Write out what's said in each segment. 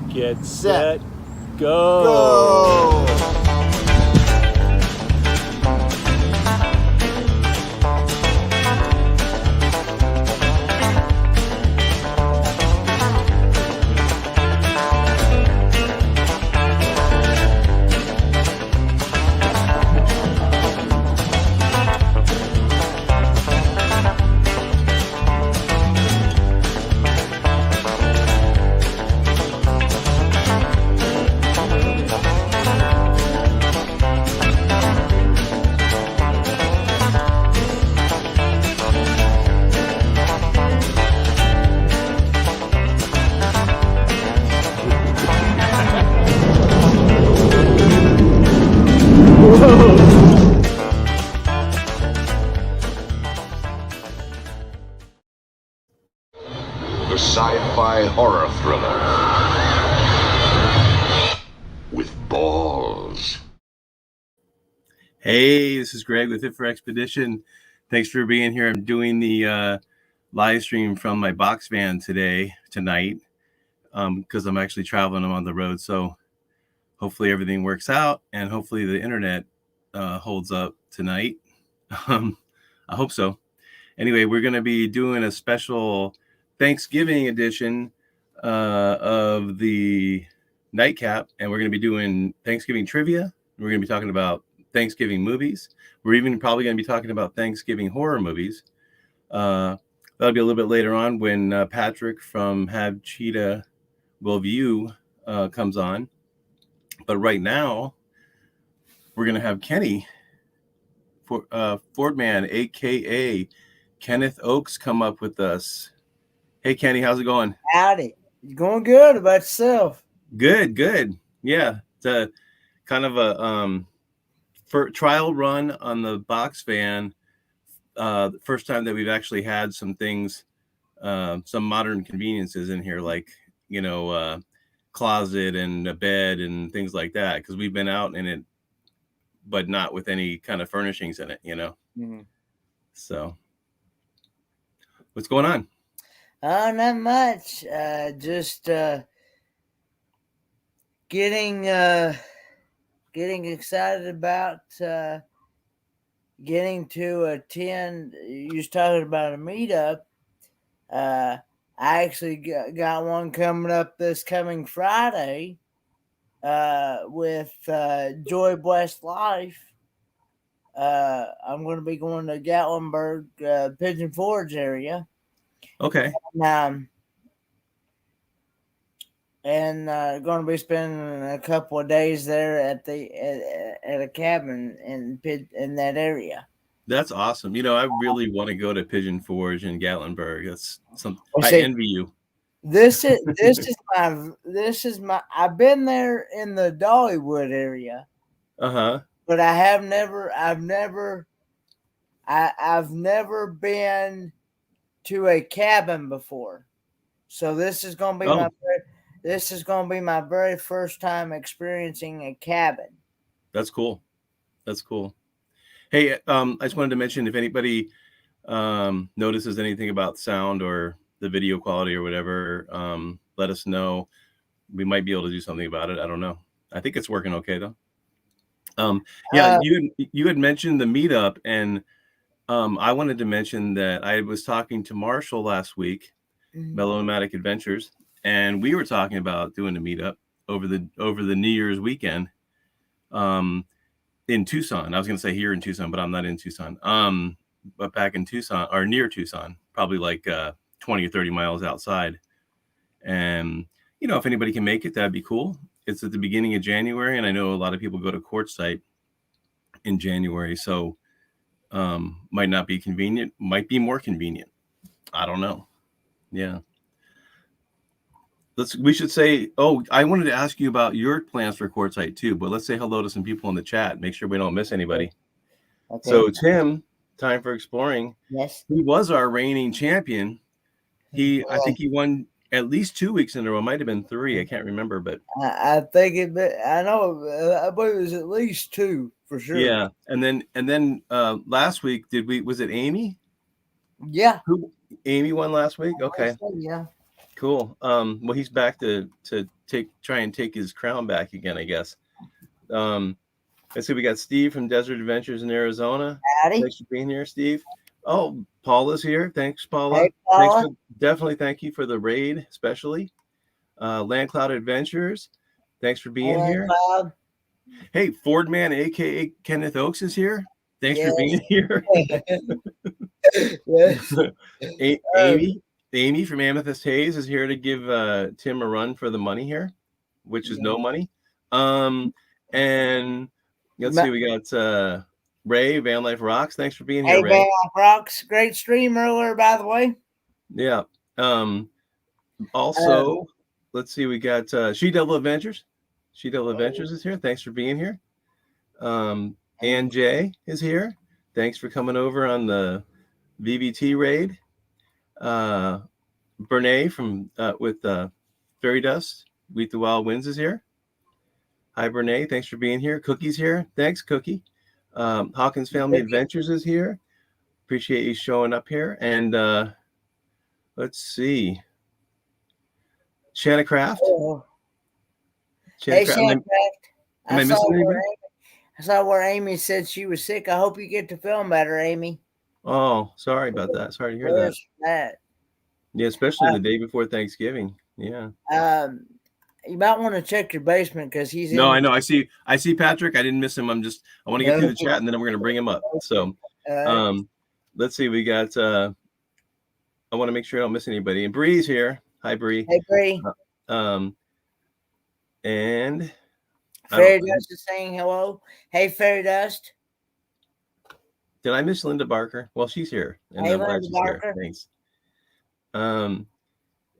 Get set, go. The sci-fi horror thriller with balls. Hey, this is Greg with It for Expedition. Thanks for being here. I'm doing the live stream from my box van tonight, because I'm actually traveling. I'm on the road, so hopefully everything works out, and hopefully the internet holds up tonight. I hope so. Anyway, we're going to be doing a special Thanksgiving edition of the Nightcap, and we're going to be doing Thanksgiving trivia. We're going to be talking about Thanksgiving movies. We're even probably going to be talking about Thanksgiving horror movies. That'll be a little bit later on when Patrick from Cheetah Will View comes on. But right now, we're going to have Kenny Fordman, AKA Kenneth Oaks, come up with us. Hey, Kenny, how's it going? Howdy. You going good? About yourself? Good. Yeah, it's a kind of a trial run on the box van. The first time that we've actually had some things, some modern conveniences in here, like, closet and a bed and things like that, because we've been out in it, but not with any kind of furnishings in it, Mm-hmm. So what's going on? Not much. Just getting excited about getting to attend. You was talking about a meetup. I actually got one coming up this coming Friday with Joy Blessed Life. I'm going to be going to Gatlinburg, Pigeon Forge area. Okay. And going to be spending a couple of days there at a cabin in that area. That's awesome. I really want to go to Pigeon Forge in Gatlinburg. That's something. I envy you. This is my. I've been there in the Dollywood area. But I've never been to a cabin before. So this is going to be my very first time experiencing a cabin. That's cool. Hey, I just wanted to mention, if anybody notices anything about sound or the video quality or whatever, let us know. We might be able to do something about it. I don't know. I think it's working okay though. You had mentioned the meetup, and I wanted to mention that I was talking to Marshall last week, Melomatic Adventures, and we were talking about doing a meetup over the New Year's weekend in Tucson. I was going to say here in Tucson, but I'm not in Tucson. But back in Tucson, or near Tucson, probably like 20 or 30 miles outside. And if anybody can make it, that'd be cool. It's at the beginning of January, and I know a lot of people go to Quartzsite in January, so might not be convenient, might be more convenient. I don't know. Yeah. We should say, I wanted to ask you about your plans for Quartzsite too, but let's say hello to some people in the chat. Make sure we don't miss anybody. Okay. So Tim, Time for Exploring. Yes. He was our reigning champion. I think he won at least 2 weeks in a row. It might have been 3. I can't remember, but I think I believe it was at least 2 for sure. Yeah. And then last week, was it Amy? Yeah. Amy won last week? Okay. Yeah. Cool. Well, he's back to try and take his crown back again, I guess. Let's see. We got Steve from Desert Adventures in Arizona. Howdy. Thanks for being here, Steve. Oh, Paula's here. Thanks, Paula. Hey, Paula. Thanks definitely thank you for the raid, especially. Land Cloud Adventures. Thanks for being here. Cloud. Hey, Fordman, AKA Kenneth Oaks is here. Thanks for Yes. being here. Yes. Amy from Amethyst Haze is here to give Tim a run for the money here, which is no money. And let's see, we got Ray, Van Life Rocks. Thanks for being here, Ray. Van Life Rocks, great stream earlier, by the way. Yeah. Also, let's see, we got Cheetah Will Adventures. Cheetah Will Adventures is here. Thanks for being here. Ann J is here. Thanks for coming over on the VBT raid. Bernae from with Fairy Dust, Wheat the Wild Winds is here. Hi, Bernae. Thanks for being here. Cookie's here. Thanks, Cookie. Hawkins Family Adventures is here. Appreciate you showing up here. And let's see. Shanna Craft. Hey, Shanna Craft. Am I missing anything? I saw where Amy said she was sick. I hope you get to feel better, Amy. Oh, sorry about that. Sorry to hear that. Yeah, especially the day before Thanksgiving. Yeah. You might want to check your basement because he's No, I know. I see Patrick. I didn't miss him. I want to get through the chat and then we're going to bring him up. So let's see. We got I want to make sure I don't miss anybody. And Bree's here. Hi, Bree. Hey, Bree. And Fairy Dust is saying hello. Hey, Fairy Dust. Did I miss Linda Barker? Well, she's here. And hey, I'm glad Linda she's Barker. Here. Thanks.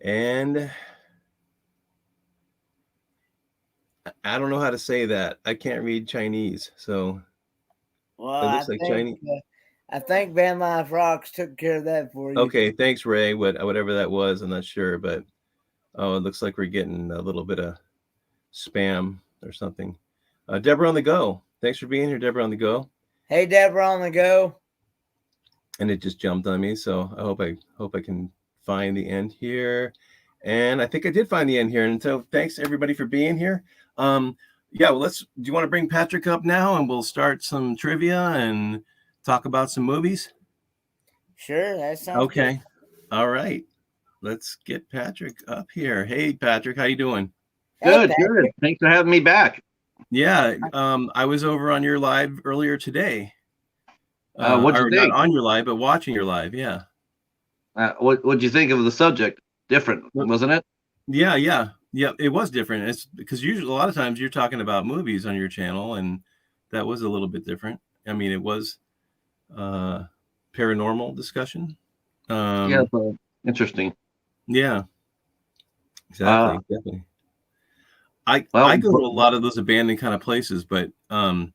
And I don't know how to say that. I can't read Chinese, so well, it looks like Chinese. I think Van Life Rocks took care of that for you. Okay, thanks, Ray. Whatever that was, I'm not sure, but it looks like we're getting a little bit of spam or something. Deborah on the go. Thanks for being here, Deborah on the go. Hey, Deborah on the go. And it just jumped on me, so I hope I can find the end here. And I think I did find the end here. And so thanks everybody for being here. Yeah, well, do you want to bring Patrick up now and we'll start some trivia and talk about some movies? Sure, that sounds okay. Good. All right. Let's get Patrick up here. Hey, Patrick, how you doing? Good. Thanks for having me back. Yeah, I was over on your live earlier today. What'd you think? Not on your live, but watching your live. Yeah. What'd you think of the subject? Different, wasn't it? Yeah. It was different. It's because usually a lot of times you're talking about movies on your channel, and that was a little bit different. I mean, it was paranormal discussion. Yeah, so interesting. Yeah. Exactly. Definitely. I go to a lot of those abandoned kind of places, but I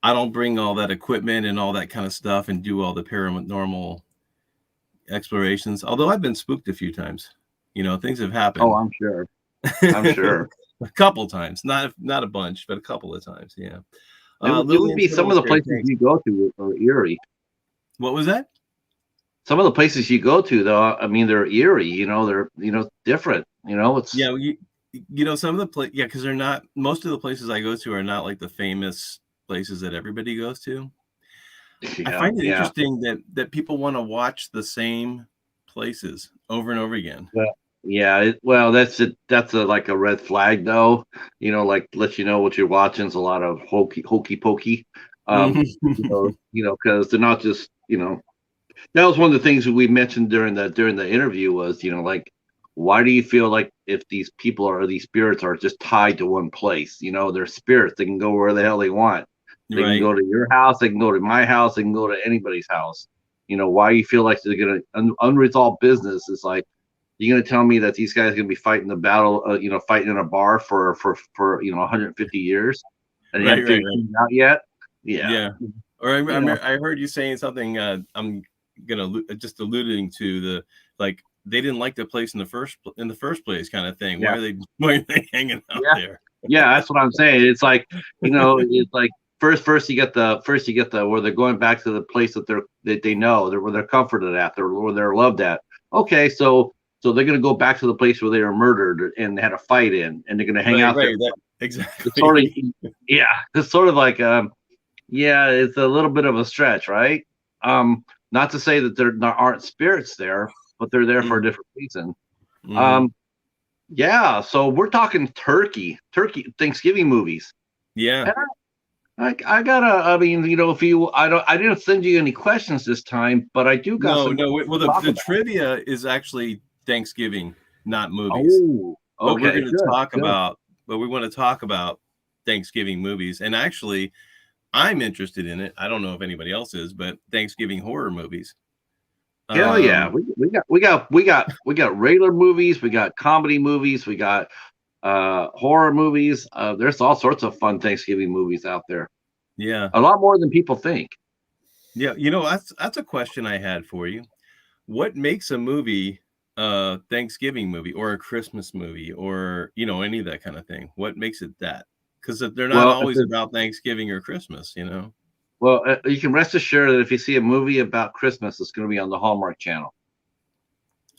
don't bring all that equipment and all that kind of stuff and do all the paranormal explorations. Although I've been spooked a few times, things have happened. Oh, I'm sure. A couple times, not a bunch, but a couple of times. Yeah. It would be some of the places you go to are eerie. What was that? Some of the places you go to, though, I mean, they're eerie. They're different. It's some of the because they're not. Most of the places I go to are not like the famous places that everybody goes to. I find it interesting that people want to watch the same places over and over again. That's like a red flag, though. Like let you know what you're watching is a lot of hokey pokey. Because they're not just That was one of the things that we mentioned during the interview was like, why do you feel like if these people or these spirits are just tied to one place? They're spirits. They can go where the hell they want. They can go to your house. They can go to my house. They can go to anybody's house. Why you feel like they're going to unresolved business is like, you're going to tell me that these guys are going to be fighting the battle, fighting in a bar for 150 years and they haven't figured it out yet. Yeah. Or I heard you saying something. I'm just alluding to the they didn't like the place in the first place kind of thing. Yeah. Why are they hanging out there? Yeah, that's what I'm saying. It's like it's like first you get the where they're going back to the place that they know where they're comforted at, where they're loved at. Okay, so So they're going to go back to the place where they were murdered and had a fight in, and they're going to hang out there. Exactly. It's sort of, yeah, it's sort of like, yeah, it's a little bit of a stretch, right? Not to say that there aren't spirits there, but they're there for a different reason. Yeah, so we're talking turkey Thanksgiving movies. Yeah. I gotta. I mean, if I didn't send you any questions this time, but I do got no. Well, the trivia is actually Thanksgiving, not movies. Oh, okay. But we're going to talk about. But we want to talk about Thanksgiving movies, and actually, I'm interested in it. I don't know if anybody else is, but Thanksgiving horror movies. Hell yeah, we got regular movies, we got comedy movies, we got horror movies. There's all sorts of fun Thanksgiving movies out there. Yeah, a lot more than people think. Yeah, that's a question I had for you. What makes a movie a Thanksgiving movie or a Christmas movie or any of that kind of thing? What makes it that? Because they're not always about Thanksgiving or Christmas, Well, you can rest assured that if you see a movie about Christmas, it's going to be on the Hallmark Channel.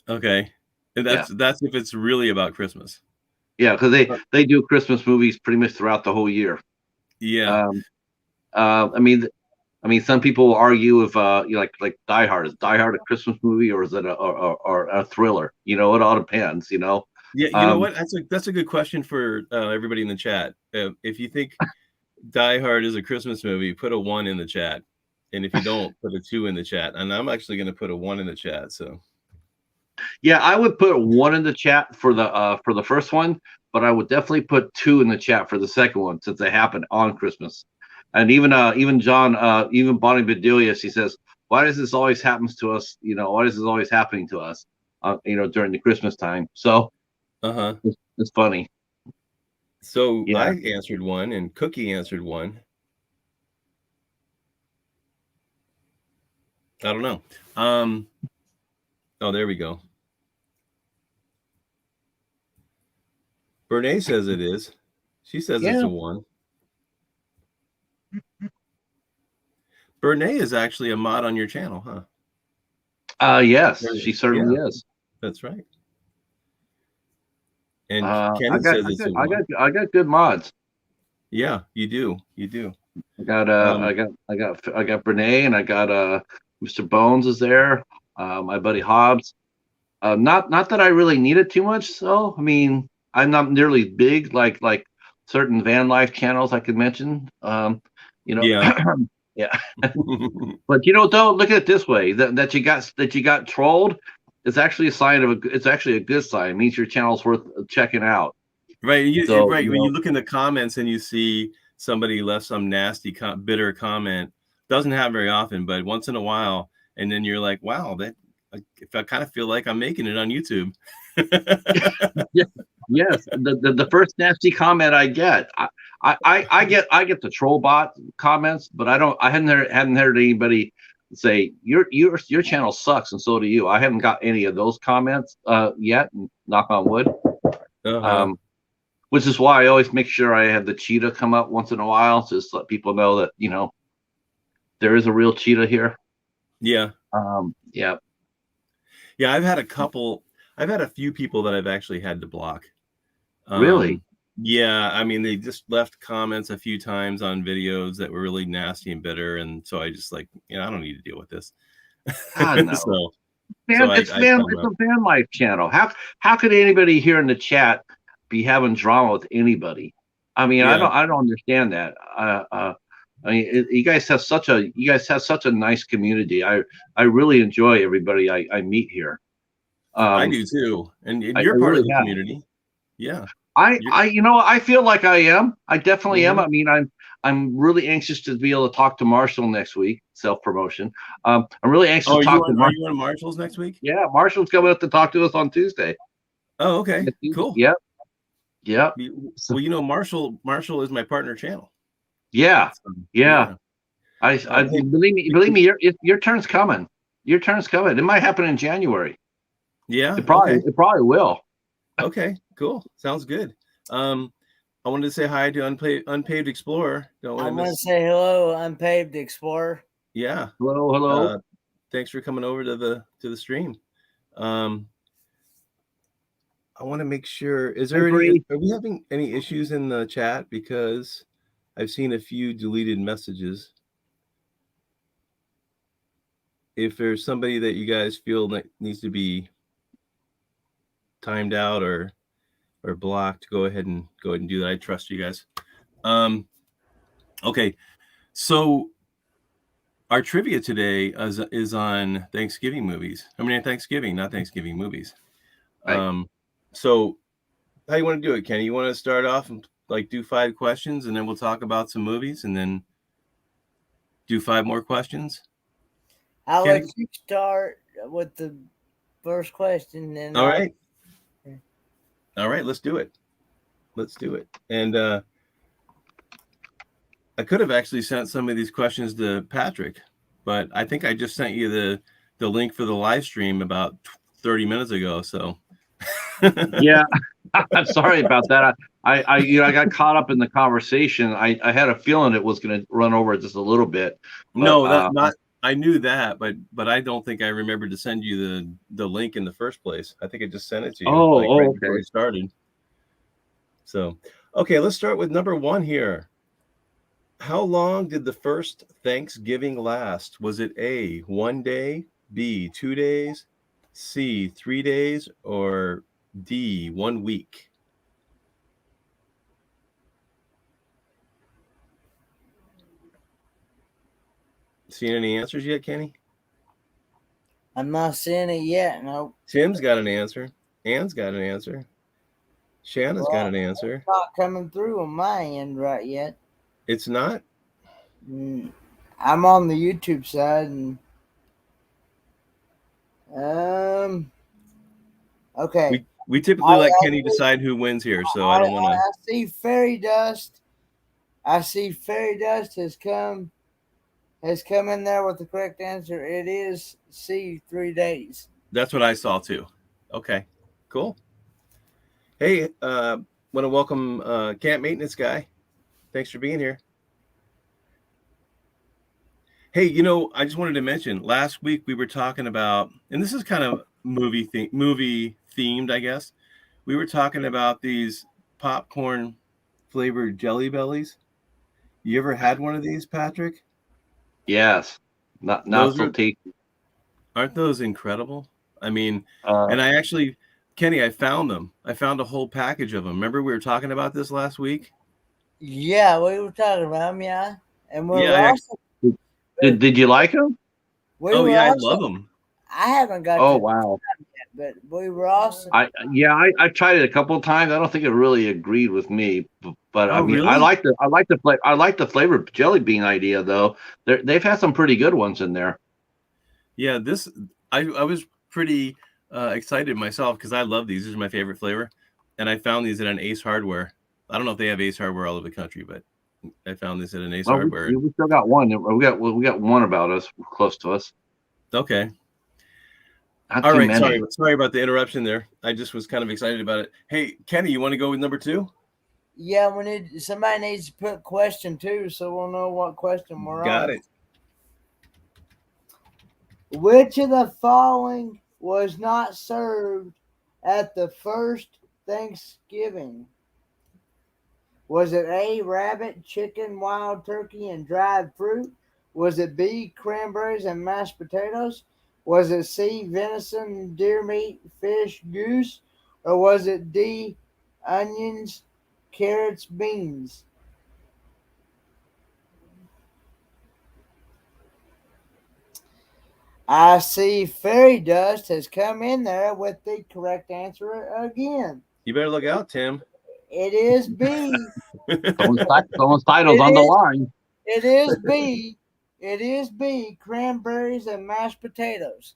Okay, and that's if it's really about Christmas. Yeah, because they do Christmas movies pretty much throughout the whole year. Yeah. I mean, some people will argue if like Die Hard, is Die Hard a Christmas movie or is it a thriller? It all depends. Yeah, you know what? That's a good question for everybody in the chat. If you think Die Hard is a Christmas movie, put a 1 in the chat, and if you don't, put a 2 in the chat. And I'm actually going to put a 1 in the chat. So, yeah, I would put 1 in the chat for the first one, but I would definitely put 2 in the chat for the second one since they happened on Christmas. And even John, even Bonnie Bedelia, she says, "Why does this always happens to us? Why is this always happening to us? During the Christmas time." So, it's funny. So yeah. I answered 1, and Cookie answered 1. I don't know. Oh, there we go. Bernae says it is. She says it's a 1. Bernae is actually a mod on your channel, huh? Yes, she certainly is. That's right. And Kenneth says it's a 1. I got good mods. Yeah, you do. You do. I got Bernae, and I got Mr. Bones is there. My buddy Hobbs. Not that I really need it too much. So I mean, I'm not nearly big like certain van life channels I could mention. Yeah. Yeah. But don't look at it this way. That you got trolled. It's actually a sign of it's actually a good sign. It means your channel's worth checking out. Right. Right. When you look in the comments and you see somebody left some nasty, bitter comment, doesn't happen very often, but once in a while, and then you're like, wow, if I kind of feel like I'm making it on YouTube. Yes. The first nasty comment I get, I get the troll bot comments, but I hadn't heard anybody say your channel sucks and so do you. I haven't got any of those comments yet. Knock on wood. Which is why I always make sure I have the cheetah come up once in a while, just to let people know that there is a real cheetah here. Yeah. Yeah. Yeah, I've had a few people that I've actually had to block. Really? Yeah, I mean, they just left comments a few times on videos that were really nasty and bitter, and so I just I don't need to deal with this. No. It's a van life channel. How could anybody here in the chat be having drama with anybody? I mean, I don't understand that. I mean, you guys have such a nice community. I really enjoy everybody I meet here. I do too, and you're part of the community. Yeah. I feel like I am. I definitely am. I mean, I'm really anxious to be able to talk to Marshall next week. Self-promotion. I'm really anxious to talk to Marshall. Are you on Marshall's next week? Yeah, Marshall's coming up to talk to us on Tuesday. Oh, okay. Cool. Yep. Well, Marshall is my partner channel. Yeah. I believe me, your turn's coming. Your turn's coming. It might happen in January. Yeah. It probably will. Okay, cool. Sounds good. I wanted to say hi to Unpaved Explorer. I want to say hello, Unpaved Explorer. Yeah. Hello. Thanks for coming over to the stream. I want to make sure. Is there Agree. are we having any issues in the chat? Because I've seen a few deleted messages. If there's somebody that you guys feel that needs to be timed out or blocked, go ahead and do that. I trust you guys. Okay, so our trivia today is on Thanksgiving movies. I mean, Thanksgiving, not Thanksgiving movies. Right. So how you want to do it, Kenny? You want to start off and like do 5 questions, and then we'll talk about some movies, and then do 5 more questions? I'll Kenny? let you start with the first question. Then All right. All right, let's do it. Let's do it. And I could have actually sent some of these questions to Patrick, but I think I just sent you the link for the live stream about 30 minutes ago. So Yeah, I'm sorry about that. I got caught up in the conversation. I had a feeling it was going to run over just a little bit. But, no, that's not. I knew that, but I don't think I remembered to send you the link in the first place. I think I just sent it to you right before we started. So, okay, let's start with number 1 here. How long did the first Thanksgiving last? Was it A, 1 day, B, 2 days, C, 3 days, or D, 1 week? Seen any answers yet, Kenny? I'm not seeing it yet. No. Tim's got an answer. Ann's got an answer. Shanna's got an answer. It's not coming through on my end right yet. It's not? I'm on the YouTube side, and okay. We typically let Kenny decide who wins here, so I don't want to. I see fairy dust. Has come in there with the correct answer. It is C, 3 days. That's what I saw too. Okay, cool. Hey, want to welcome Camp Maintenance Guy. Thanks for being here. Hey, I just wanted to mention, last week we were talking about, and this is kind of movie themed, I guess. We were talking about these popcorn flavored Jelly Bellies. You ever had one of these, Patrick? Yes, not so tasty. Aren't those incredible? I mean, and I actually, Kenny, I found them. I found a whole package of them. Remember we were talking about this last week? Yeah, we were talking about them, yeah. And we were also... Did you like them? I love them. I haven't got. Oh wow! But we were also. I tried it a couple of times. I don't think it really agreed with me, but I mean, really? I like the flavored jelly bean idea though. They've had some pretty good ones in there. Yeah, I was pretty excited myself because I love these. These are my favorite flavor, and I found these at an Ace Hardware. I don't know if they have Ace Hardware all over the country, but I found this at an Ace Hardware. We still got one. We got one about us, close to us. Okay. Not all right. many. Sorry about the interruption there. I just was kind of excited about it. Hey, Kenny, you want to go with number 2? Yeah, somebody needs to put question 2 so we'll know what question we're on. Got it. Which of the following was not served at the first Thanksgiving? Was it A, rabbit, chicken, wild turkey, and dried fruit? Was it B, cranberries and mashed potatoes? Was it C, venison, deer meat, fish, goose? Or was it D, onions, carrots, beans? I see fairy dust has come in there with the correct answer again. You better look out, Tim. It is B. Someone's title's on the line. It is B. It is B, cranberries and mashed potatoes.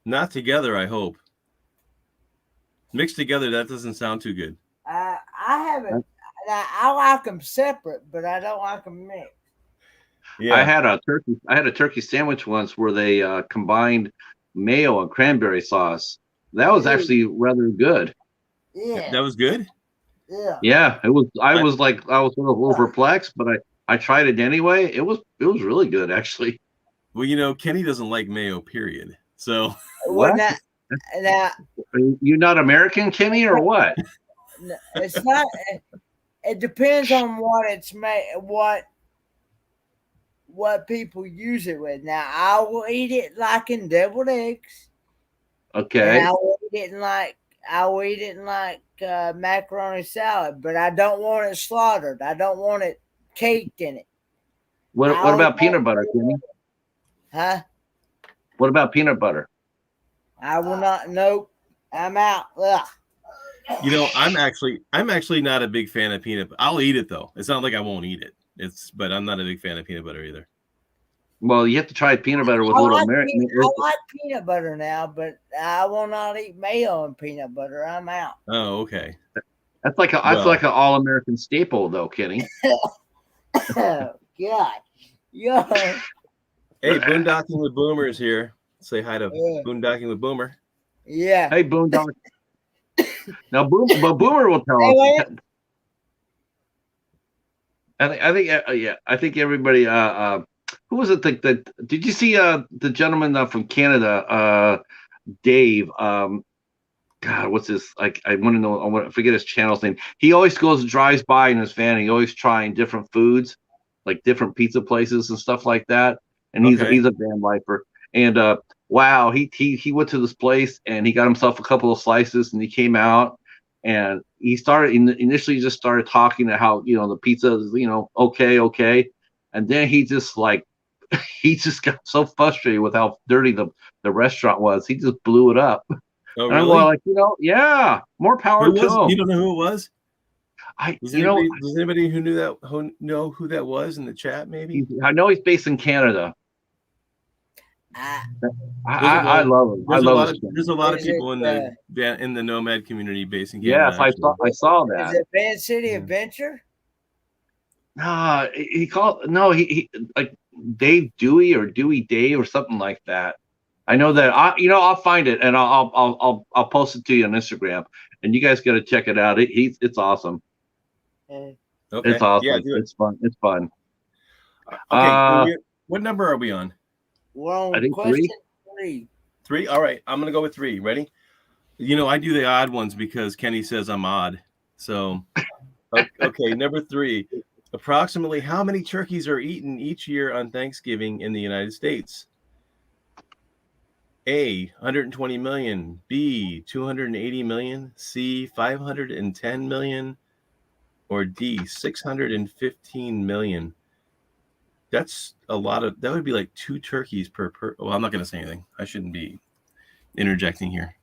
Not together, I hope. Mixed together, that doesn't sound too good. I haven't. I like them separate, but I don't like them mixed. Yeah. I had a turkey sandwich once where they combined mayo and cranberry sauce. That was actually rather good. Yeah. That was good? Yeah. Yeah, it was. I was a little perplexed, but I tried it anyway. It was really good, actually. Well, Kenny doesn't like mayo, period. So When now You're not American, Kenny, or what? it's not. It depends on what it's made. What people use it with. Now I will eat it like in deviled eggs, and Okay. I will eat it in like macaroni salad. But I don't want it slaughtered. I don't want it caked in it. What about peanut butter, Kenny? Huh? What about peanut butter? I will not. Nope. I'm out. Ugh. You know, I'm actually not a big fan of peanut. I'll eat it though. It's not like I won't eat it. But I'm not a big fan of peanut butter either. Well, you have to try peanut butter with I little like, American. I like peanut butter now, but I will not eat mayo and peanut butter. I'm out. Oh, okay. That's like an all American staple, though, Kenny. Oh, God. Yeah. Hey, Boondocking with Boomer is here. Say hi to Yeah. Boondocking with Boomer. Yeah. Hey, Boondock. Now, Boomer will tell Hey, us. I think everybody. Who was it that did you see? The gentleman from Canada, Dave. God, what's his? Like, I want to know. I want to forget his channel's name. He always drives by in his van. He always trying different foods, like different pizza places and stuff like that. And he's Okay. a van lifer. And wow, he went to this place and he got himself a couple of slices and he came out and he started initially just started talking to how the pizza is okay, and then he just like he just got so frustrated with how dirty the restaurant was. He just blew it up. Oh, And I'm really? going like, yeah, more power Who to was? him. You don't know who it was? Does know anybody who know who that was in the chat? Maybe. I know he's based in Canada. I love him. There's a lot of Is people it, in the nomad community based in Canada. Yes, I saw Is that. it Van City Adventure? He like Dave Dewey or Dewey Dave or something like that. I know that I'll find it and I'll post it to you on Instagram and you guys got to check it out. It's awesome. Okay. It's awesome. Yeah, do it. It's fun. It's fun. Okay. What number are we on? We're on I think question 3. 3. All right. I'm gonna go with 3. Ready? I do the odd ones because Kenny says I'm odd. So, okay. Number 3. Approximately how many turkeys are eaten each year on Thanksgiving in the United States? A, 120 million, B, 280 million, C, 510 million, or D, 615 million. That's a lot that would be like 2 turkeys per. Well, I'm not going to say anything. I shouldn't be interjecting here.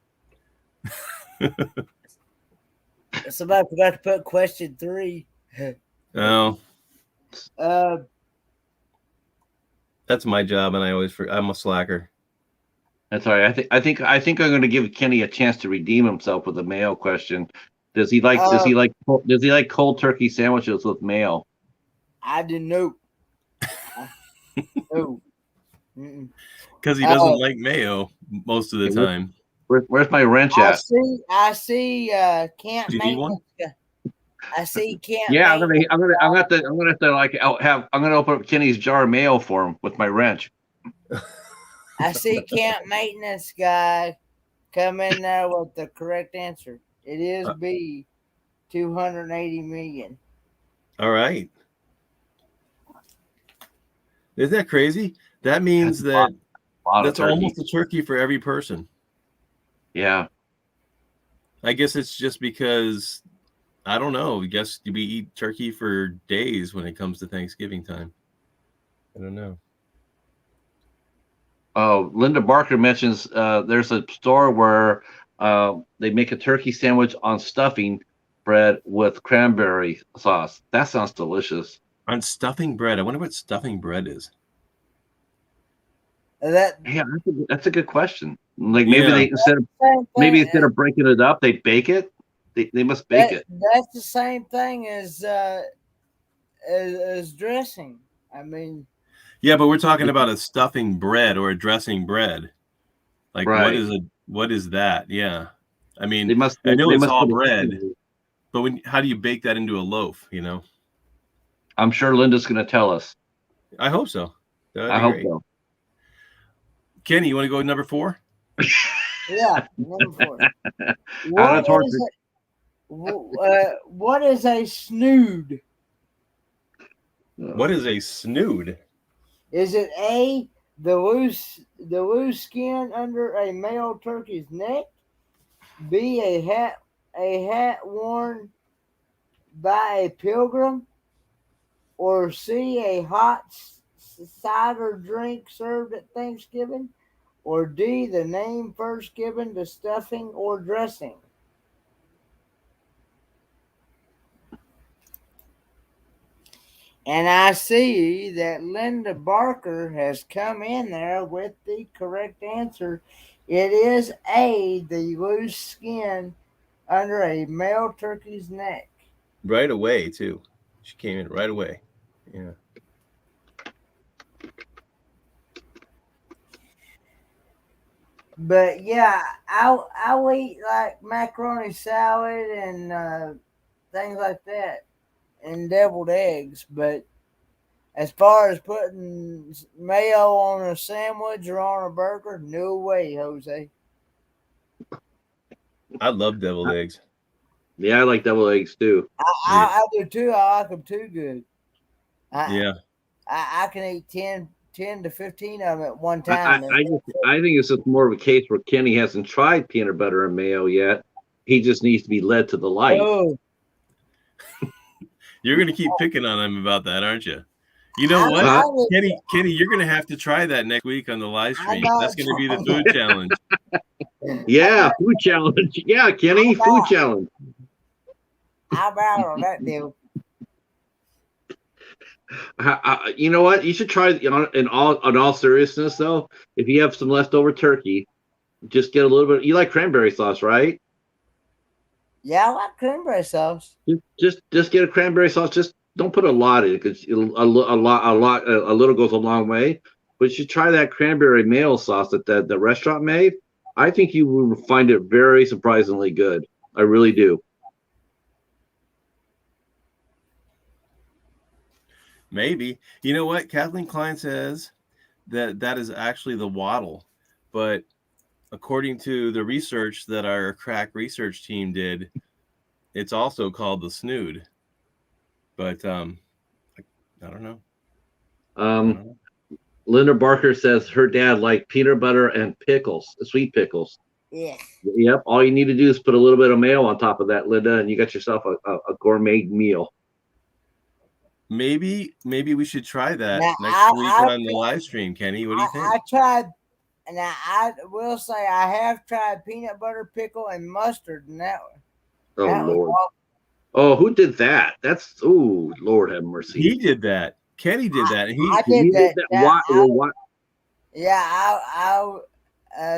Somebody forgot to put question 3. Oh, Uh, that's my job, and I'm a slacker. That's all right. I think I'm going to give Kenny a chance to redeem himself with a mayo question. Does he like cold turkey sandwiches with mayo? I didn't know. No. Because he doesn't like mayo most of the time. Where's my wrench at? I see. Can't Do you need one? I see. Can't. Yeah, I'm gonna have to open up Kenny's jar of mayo for him with my wrench. I see. Camp maintenance guy come in there with the correct answer. It is B, 280 million. All right. Isn't that crazy? That means that's almost a turkey for every person. Yeah. I guess it's just because, I don't know. I guess we eat turkey for days when it comes to Thanksgiving time. I don't know. Oh, Linda Barker mentions there's a store where they make a turkey sandwich on stuffing bread with cranberry sauce. That sounds delicious. On stuffing bread. I wonder what stuffing bread is. That's a good question. Like maybe instead of breaking it up, they bake it. They must bake it. That's the same thing as dressing. I mean. Yeah, but we're talking about a stuffing bread or a dressing bread. Like right. What is that? Yeah. I mean, I know it's all bread, but how do you bake that into a loaf, I'm sure Linda's going to tell us. I hope so. I hope so. Kenny, you want to go with number 4? Yeah, number 4. Out of torture. What is a snood? What is a snood? Is it A, the loose skin under a male turkey's neck? B, a hat worn by a pilgrim? Or C, a hot cider drink served at Thanksgiving? Or D, the name first given to stuffing or dressing? And I see that Linda Barker has come in there with the correct answer. It is A, the loose skin under a male turkey's neck. Right away, too. She came in right away. Yeah. But yeah, I'll eat like macaroni salad and things like that, and deviled eggs. But as far as putting mayo on a sandwich or on a burger, no way, Jose. I love deviled eggs. Yeah, I like deviled eggs too. I do too. I like them too good. Yeah. I can eat 10 to 15 of them at one time. I think it's just more of a case where Kenny hasn't tried peanut butter and mayo yet. He just needs to be led to the light. Oh, You're going to keep picking on him about that, aren't you? You know what? Kenny, you're going to have to try that next week on the live stream. That's going to be the food challenge. Yeah, food challenge. Yeah, Kenny, food challenge. How about on that deal? You know what? You should try. In all seriousness, though, if you have some leftover turkey, just get a little bit. You like cranberry sauce, right? Yeah, I like cranberry sauce. Just get a cranberry sauce. Just don't put a lot in it because a little goes a long way. But you should try that cranberry mayo sauce that the restaurant made. I think you will find it very surprisingly good. I really do. Maybe. You know what? Kathleen Klein says that is actually the waddle. But according to the research that our crack research team did, it's also called the snood. But I don't know. Linda Barker says her dad liked peanut butter and pickles, sweet pickles. Yeah. Yep. All you need to do is put a little bit of mayo on top of that, Linda, and you got yourself a gourmet meal. Maybe we should try that next week on the live stream, Kenny. What do you think? I tried, and I will say I have tried peanut butter, pickle, and mustard, and that one. Oh, Lord. Oh, who did that? That's, oh, Lord have mercy. He did that. Kenny did that. I did that. Why? Yeah, I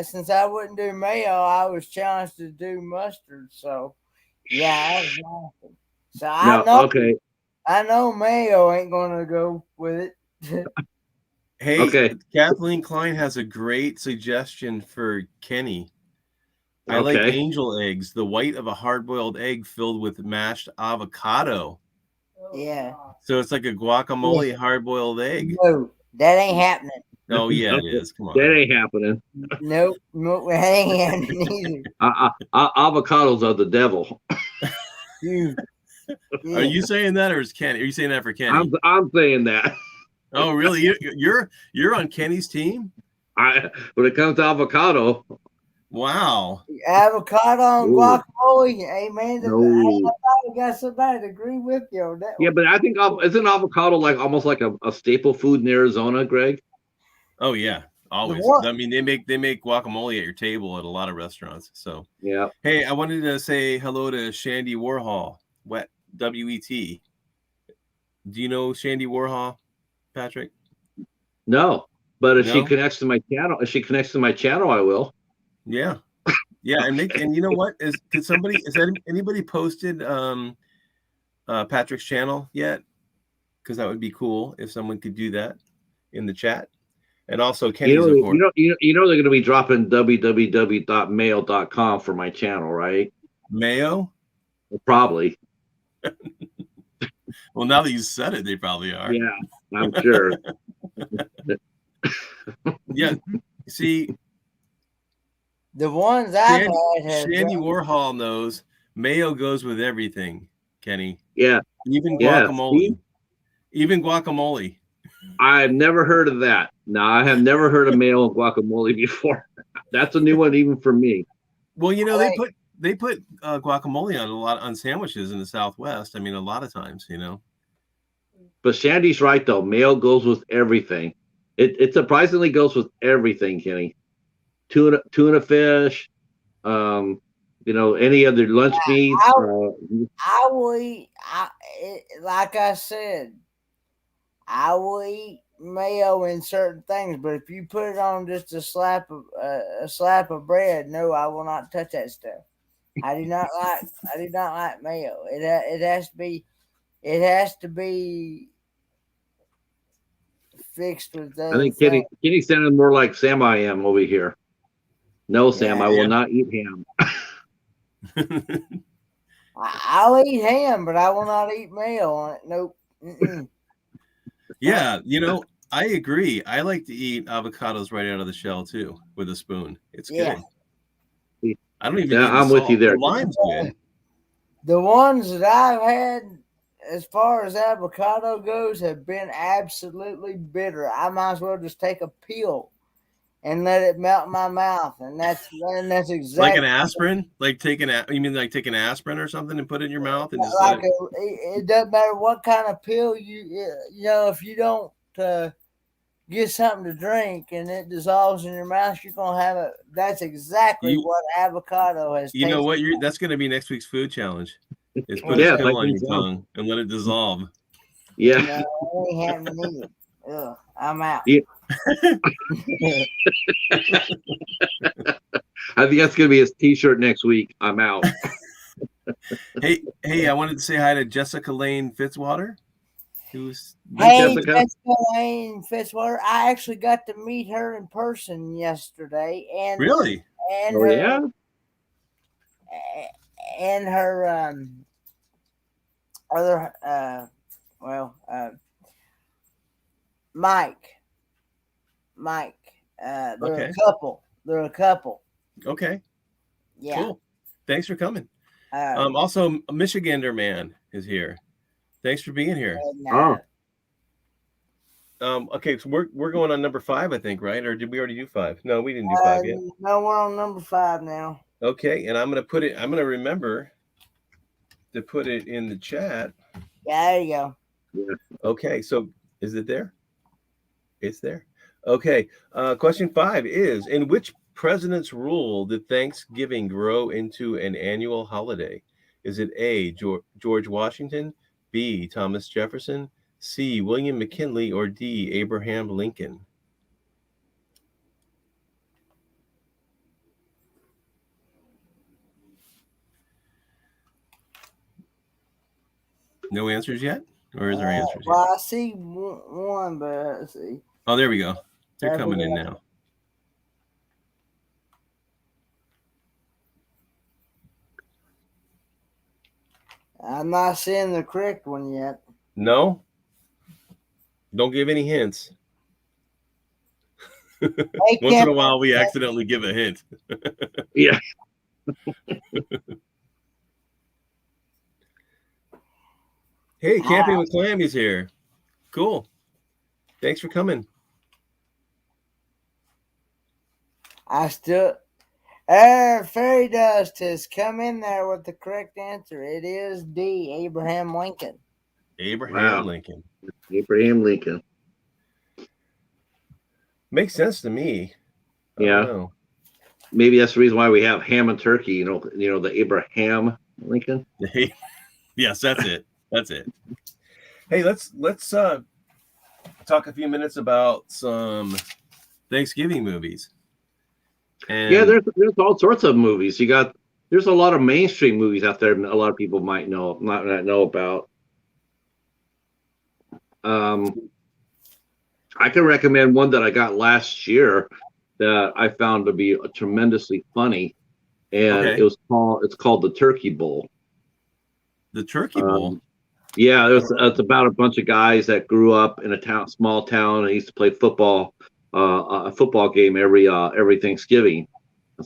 since I wouldn't do mayo, I was challenged to do mustard. So, yeah, that was awesome. So I know mayo ain't gonna go with it. Hey, Kathleen Klein has a great suggestion for Kenny. I like angel eggs, the white of a hard-boiled egg filled with mashed avocado. Yeah. So it's like a guacamole hard-boiled egg. No, that ain't happening. Oh, yeah, it is. Come on. That ain't happening. Nope, that ain't happening either. Avocados are the devil. Are you saying that, or is Kenny? Are you saying that for Kenny? I'm saying that. Oh, really? You're on Kenny's team? When it comes to avocado. Wow. Avocado and guacamole. Hey, man, I got somebody to agree with you on that. Yeah, but I think isn't avocado like almost like a staple food in Arizona, Greg? Oh yeah, always. I mean, they make guacamole at your table at a lot of restaurants. So yeah. Hey, I wanted to say hello to Shandy Warhol. WET. Do you know Shandy Warhol, Patrick? No, but if she connects to my channel, I will. Yeah, and you know what? Has anybody posted Patrick's channel yet? Because that would be cool if someone could do that in the chat. And also, Kenny's they're going to be dropping www.mayo.com for my channel, right? Mayo? Probably. Well, now that you said it, they probably are. Yeah, I'm sure. Yeah. See, The ones I've Shandy, had have Shandy done, Warhol knows mayo goes with everything, Kenny. Yeah, Even yeah. guacamole. See, Even guacamole. I've never heard of that. No, I have never heard of mayo and guacamole before. That's a new one even for me. Well, you know, Hey. they put guacamole on sandwiches in the Southwest. I mean, a lot of times, you know. But Shandy's right though. Mayo goes with everything. It surprisingly goes with everything, Kenny. Tuna fish, any other lunch meats. I will eat. Like I said, I will eat mayo in certain things, but if you put it on just a slap of bread, no, I will not touch that stuff. I do not like mayo. It has to be. It has to be fixed with I other think things. Kenny sounded more like Sam I am over here. No, Sam, I will Yeah. not eat ham. I'll eat ham, but I will not eat mayo on it. Nope. Yeah, you know, I agree. I like to eat avocados right out of the shell too with a spoon. It's Yeah. good. I don't even Yeah, need the I'm with you salt. there. The lime's good. The ones that I've had, as far as avocado goes, have been absolutely bitter. I might as well just take a peel and let it melt in my mouth, and that's Like exactly an aspirin? You mean like take an aspirin or something and put it in your mouth and just like it doesn't matter what kind of pill if you don't get something to drink and it dissolves in your mouth, you're gonna have it. That's exactly what avocado has. You know what? That's going to be next week's food challenge. Is put Yeah, a pill I on think your so. tongue and let it dissolve. Yeah. No, I ain't having it. Ugh, I'm out. Yeah. I think that's gonna be his T-shirt next week. I'm out. Hey! I wanted to say hi to Jessica Lane Fitzwater, who's Hey, Jessica? Jessica Lane Fitzwater. I actually got to meet her in person yesterday, and really. and Oh her yeah. and her other Mike. They're Okay. a couple. They're a couple. Okay. Yeah. Cool. Thanks for coming. Uh, Also, a Michigander man is here. Thanks for being here. and, Okay, so we're going on number 5, I think, right? Or did we already do 5? No, we didn't do 5 yet. No, we're on number 5 now. Okay, and I'm gonna remember to put it in the chat. Yeah, there you go. Yeah. Okay, so is it there? It's there. Okay. Question 5 is: in which president's rule did Thanksgiving grow into an annual holiday? Is it A, George Washington, B, Thomas Jefferson, C, William McKinley, or D, Abraham Lincoln? No answers yet? Or is there answers yet? Well, I see one, but let's see. Oh, there we go. They're coming in now. I'm not seeing the correct one yet. No? Don't give any hints. Hey, Once in a while, we accidentally give a hint. Yeah. Hey, Camping with Clammy's here. Cool. Thanks for coming. I still. Fairy Dust has come in there with the correct answer. It is D, Abraham Lincoln. Abraham Lincoln. Abraham Lincoln. Makes sense to me. Yeah. Maybe that's the reason why we have ham and turkey. You know the Abraham Lincoln. Yes, that's it. That's it. Hey, let's talk a few minutes about some Thanksgiving movies. And yeah, there's all sorts of movies. There's a lot of mainstream movies out there. A lot of people might not know about. I can recommend one that I got last year that I found to be tremendously funny, and it's called The Turkey Bowl. The Turkey Bowl. Yeah, it's about a bunch of guys that grew up in a small town, and used to play football, a football game every Thanksgiving.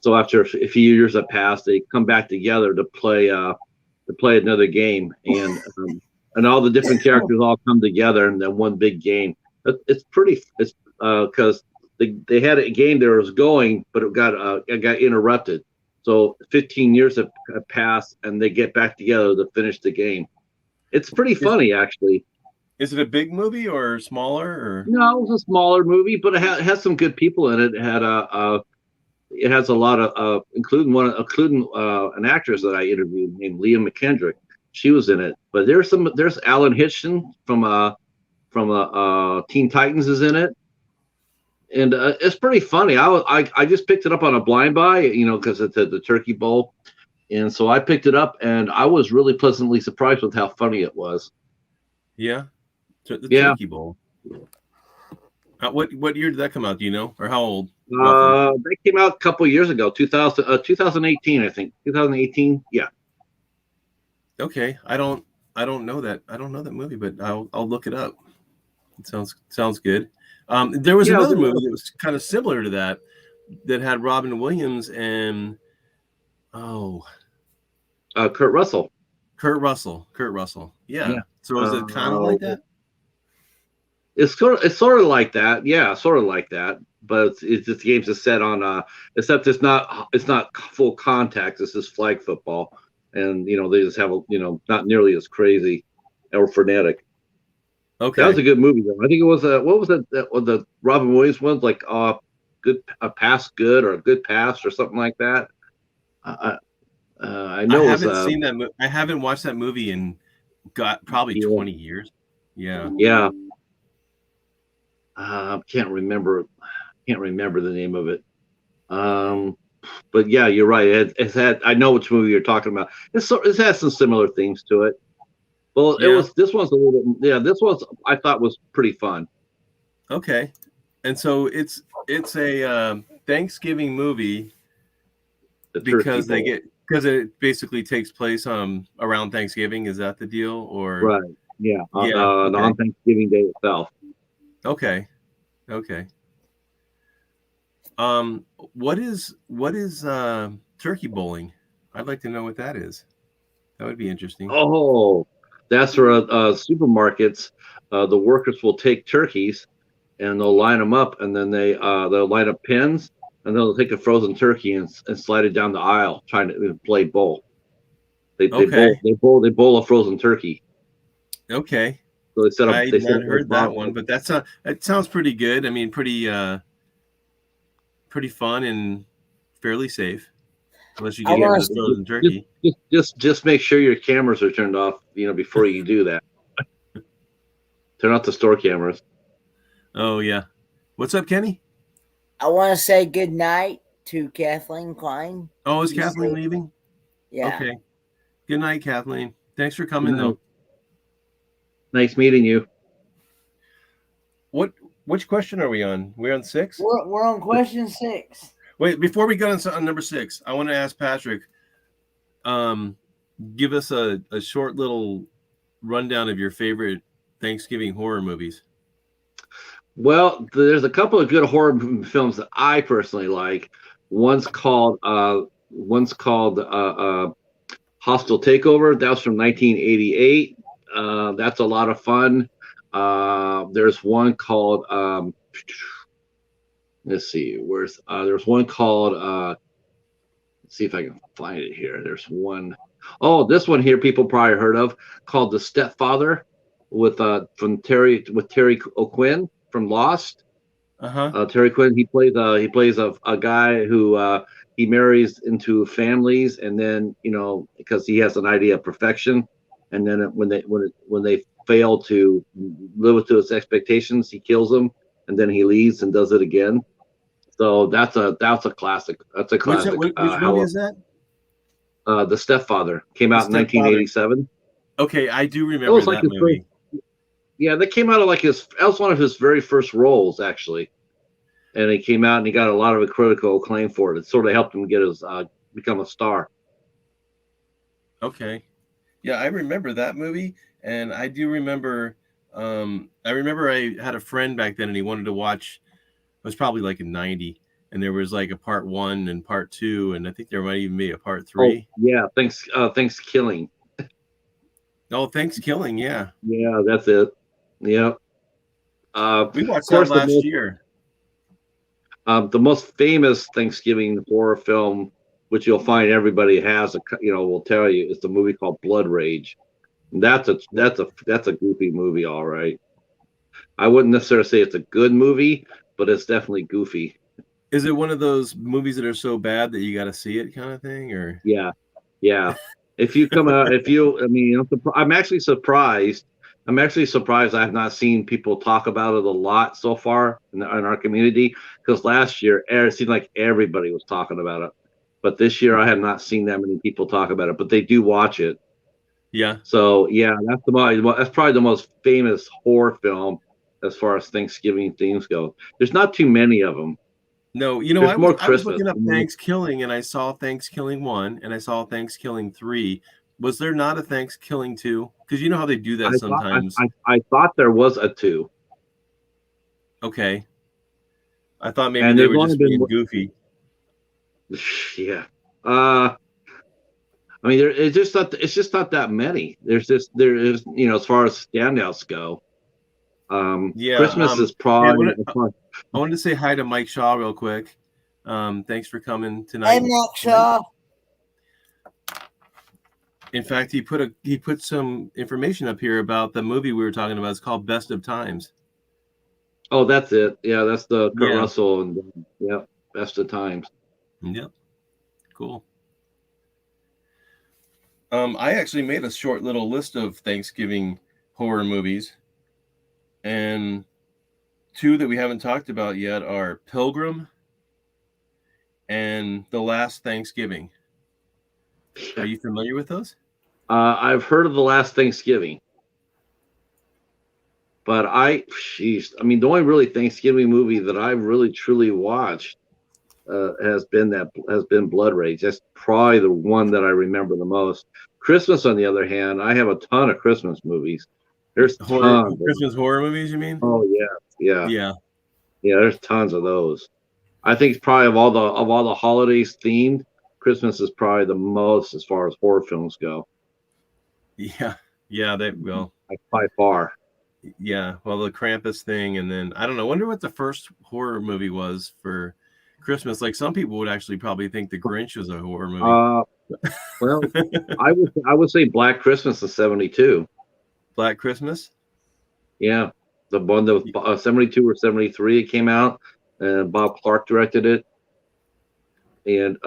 So after a few years have passed, they come back together to play another game, and all the different characters all come together in that one big game. It's pretty. It's because they had a game that was going, but it got interrupted. So 15 years have passed, and they get back together to finish the game. It's pretty Is funny, actually. is it a big movie or smaller or? No, it was a smaller movie, but it has some good people in it. It has a lot of including an actress that I interviewed named Leah McKendrick. She was in it, but there's Alan Hitchson from Teen Titans is in it, and it's pretty funny. I just picked it up on a blind buy, because it's at the Turkey Bowl, and so I picked it up, and I was really pleasantly surprised with how funny it was. Yeah, the Yeah. Turkey Bowl. What year did that come out? Do you know, or how old? Roughly? They came out a couple of years ago, 2018, I think. 2018, yeah. Okay, I don't know that. I don't know that movie, but I'll look it up. It sounds good. There was another movie that was kind of similar to that had Robin Williams and Kurt Russell. Kurt Russell. Yeah. So is it kind of like that? It's sort of like that. Yeah, sort of like that. But it's just games is set on except it's not full contact. It's just flag football, and they just have not nearly as crazy or frenetic. Okay, that was a good movie though. I think it was what was it? The Robin Williams one, like a pass good or a good pass or something like that. I know I haven't seen that. I haven't watched that movie in probably 20 years. Yeah. Yeah. Can't remember the name of it. But yeah, you're right. It's had. I know which movie you're talking about. It has some similar themes to it. Well, this one's a little bit. Yeah, this was I thought was pretty fun. Okay, and so it's a Thanksgiving movie because it basically takes place around Thanksgiving. Is that the deal? Or right? Yeah. On Thanksgiving Day itself. Okay. What is turkey bowling? I'd like to know what that is. That would be interesting. Oh, that's where supermarkets, the workers will take turkeys and they'll line them up, and then they'll line up pins, and they'll take a frozen turkey and slide it down the aisle, trying to play bowl. They bowl a frozen turkey. Okay. So they set up. I hadn't heard that one, but that sounds pretty good. I mean, pretty fun and fairly safe, unless you get hit with a frozen turkey. Just make sure your cameras are turned off, before you do that. Turn off the store cameras. Oh yeah. What's up, Kenny? I want to say good night to Kathleen Klein. Oh, is Kathleen leaving? Yeah. Okay. Good night, Kathleen. Thanks for coming, though. Nice meeting you. Which question are we on? We're on 6? We're on question 6. Wait, before we go on number 6, I want to ask Patrick, give us a short little rundown of your favorite Thanksgiving horror movies. Well, there's a couple of good horror films that I personally like. One's called Hostile Takeover. That was from 1988. That's a lot of fun. There's one called let's see, there's one called let's see if I can find it here. There's one. Oh, this one here people probably heard of, called The Stepfather with Terry O'Quinn from Lost. Terry Quinn, he plays a guy who he marries into families, and then because he has an idea of perfection, and then when they fail to live up to his expectations, he kills them, and then he leaves and does it again. So that's a classic. That's a classic. Which movie is that? The Stepfather came out in 1987. Okay, I do remember that movie. Yeah, that came out of that was one of his very first roles, actually. And he came out and he got a lot of critical acclaim for it. It sort of helped him get his become a star. Okay. Yeah, I remember that movie, and I do remember I had a friend back then, and he wanted to watch, it was probably like in 90, and there was like a part 1 and part 2, and I think there might even be a part Oh 3. yeah, Thanksgiving. Oh, Thanksgiving, yeah. Yeah, that's it. Yeah. We Of watched that course, last year. the most famous Thanksgiving horror film, which you'll find everybody has, will tell you, is the movie called Blood Rage. And that's a goofy movie, all right. I wouldn't necessarily say it's a good movie, but it's definitely goofy. Is it one of those movies that are so bad that you got to see it kind of thing, or? Yeah, yeah. If you come out, I mean, I'm actually surprised. I'm actually surprised I have not seen people talk about it a lot so far in our community. Because last year, it seemed like everybody was talking about it, but this year I have not seen that many people talk about it. But they do watch it. Yeah. So yeah, that's probably the most famous horror film as far as Thanksgiving themes go. There's not too many of them. No, There's more I was Christmas. looking up Thanksgiving, and I saw Thanksgiving 1 and I saw Thanksgiving 3. Was there not a Thanksgiving 2? Because you know how they do that sometimes. I thought there was a 2. Okay. I thought maybe And they there's were only just been being goofy. Yeah. I mean, it's just not that many. There is, as far as standouts go. Yeah. Christmas is Hey, probably. I wanted to say hi to Mike Shaw real quick. Thanks for coming tonight. Hey, Mike Shaw. In fact, he put some information up here about the movie we were talking about. It's called Best of Times. Oh, that's it. Yeah, that's the Kurt Yeah. Russell and yeah, Best of Times. Yep. Cool. I actually made a short little list of Thanksgiving horror movies, and 2 that we haven't talked about yet are Pilgrim and The Last Thanksgiving. Are you familiar with those? I've heard of The Last Thanksgiving, but I mean, the only really Thanksgiving movie that I've really truly watched has been Blood Rage. That's probably the one that I remember the most. Christmas, on the other hand, I have a ton of Christmas movies. There's tons. Christmas horror movies, you mean? Oh yeah. Yeah. There's tons of those. I think it's probably of all the holidays themed, Christmas is probably the most as far as horror films go. Yeah, they will. Like by far. Yeah, well, the Krampus thing, and then I don't know. I wonder what the first horror movie was for Christmas. Like some people would actually probably think the Grinch was a horror movie. Well, I would say Black Christmas is 72. Black Christmas. Yeah, the one that was 72 or 73 it came out, and Bob Clark directed it, and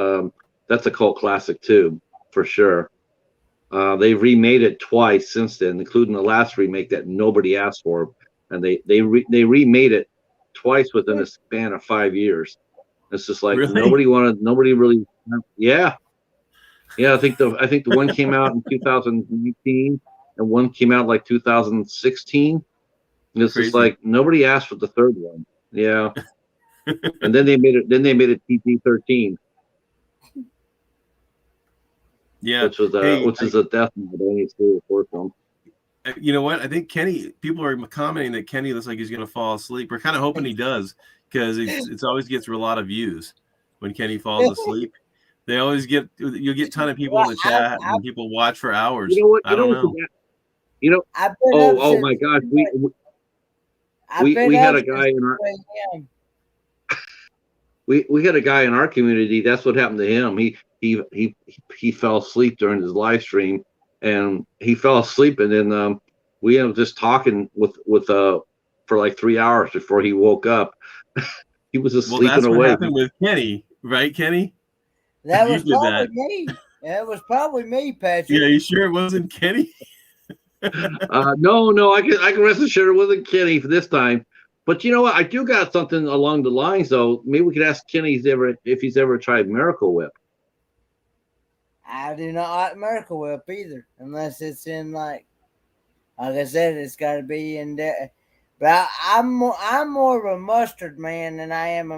that's a cult classic too, for sure. They've remade it twice since then, including the last remake that nobody asked for, and they remade it twice within a span of 5 years. It's just like Really? nobody really. Yeah. I think the one came out in 2019 and one came out like 2016. And it's just like nobody asked for the third one. Yeah. And then they made it PG-13. Yeah. Which is a death knell to any serious horror film. You know what? I think people are commenting that Kenny looks like he's going to fall asleep. We're kind of hoping he does, because it's always gets a lot of views when Kenny falls asleep. You'll get a ton of people in the chat, and people watch for hours. You know what? I don't know. Oh my gosh, we had a guy in our we had a guy in our community. That's what happened to him. He fell asleep during his live stream, and he fell asleep, and then we ended up just talking with for like 3 hours before he woke up. He was just sleeping that's away. What happened with Kenny, right, Kenny? That was probably me. That was probably me, Patrick. Yeah, you sure it wasn't Kenny? No, I can rest assured it wasn't Kenny for this time. But you know what? I do got something along the lines, though. Maybe we could ask Kenny if he's ever tried Miracle Whip. I do not like Miracle Whip either, unless it's in like I said, it's got to be in there. But I'm more of a mustard man than I am a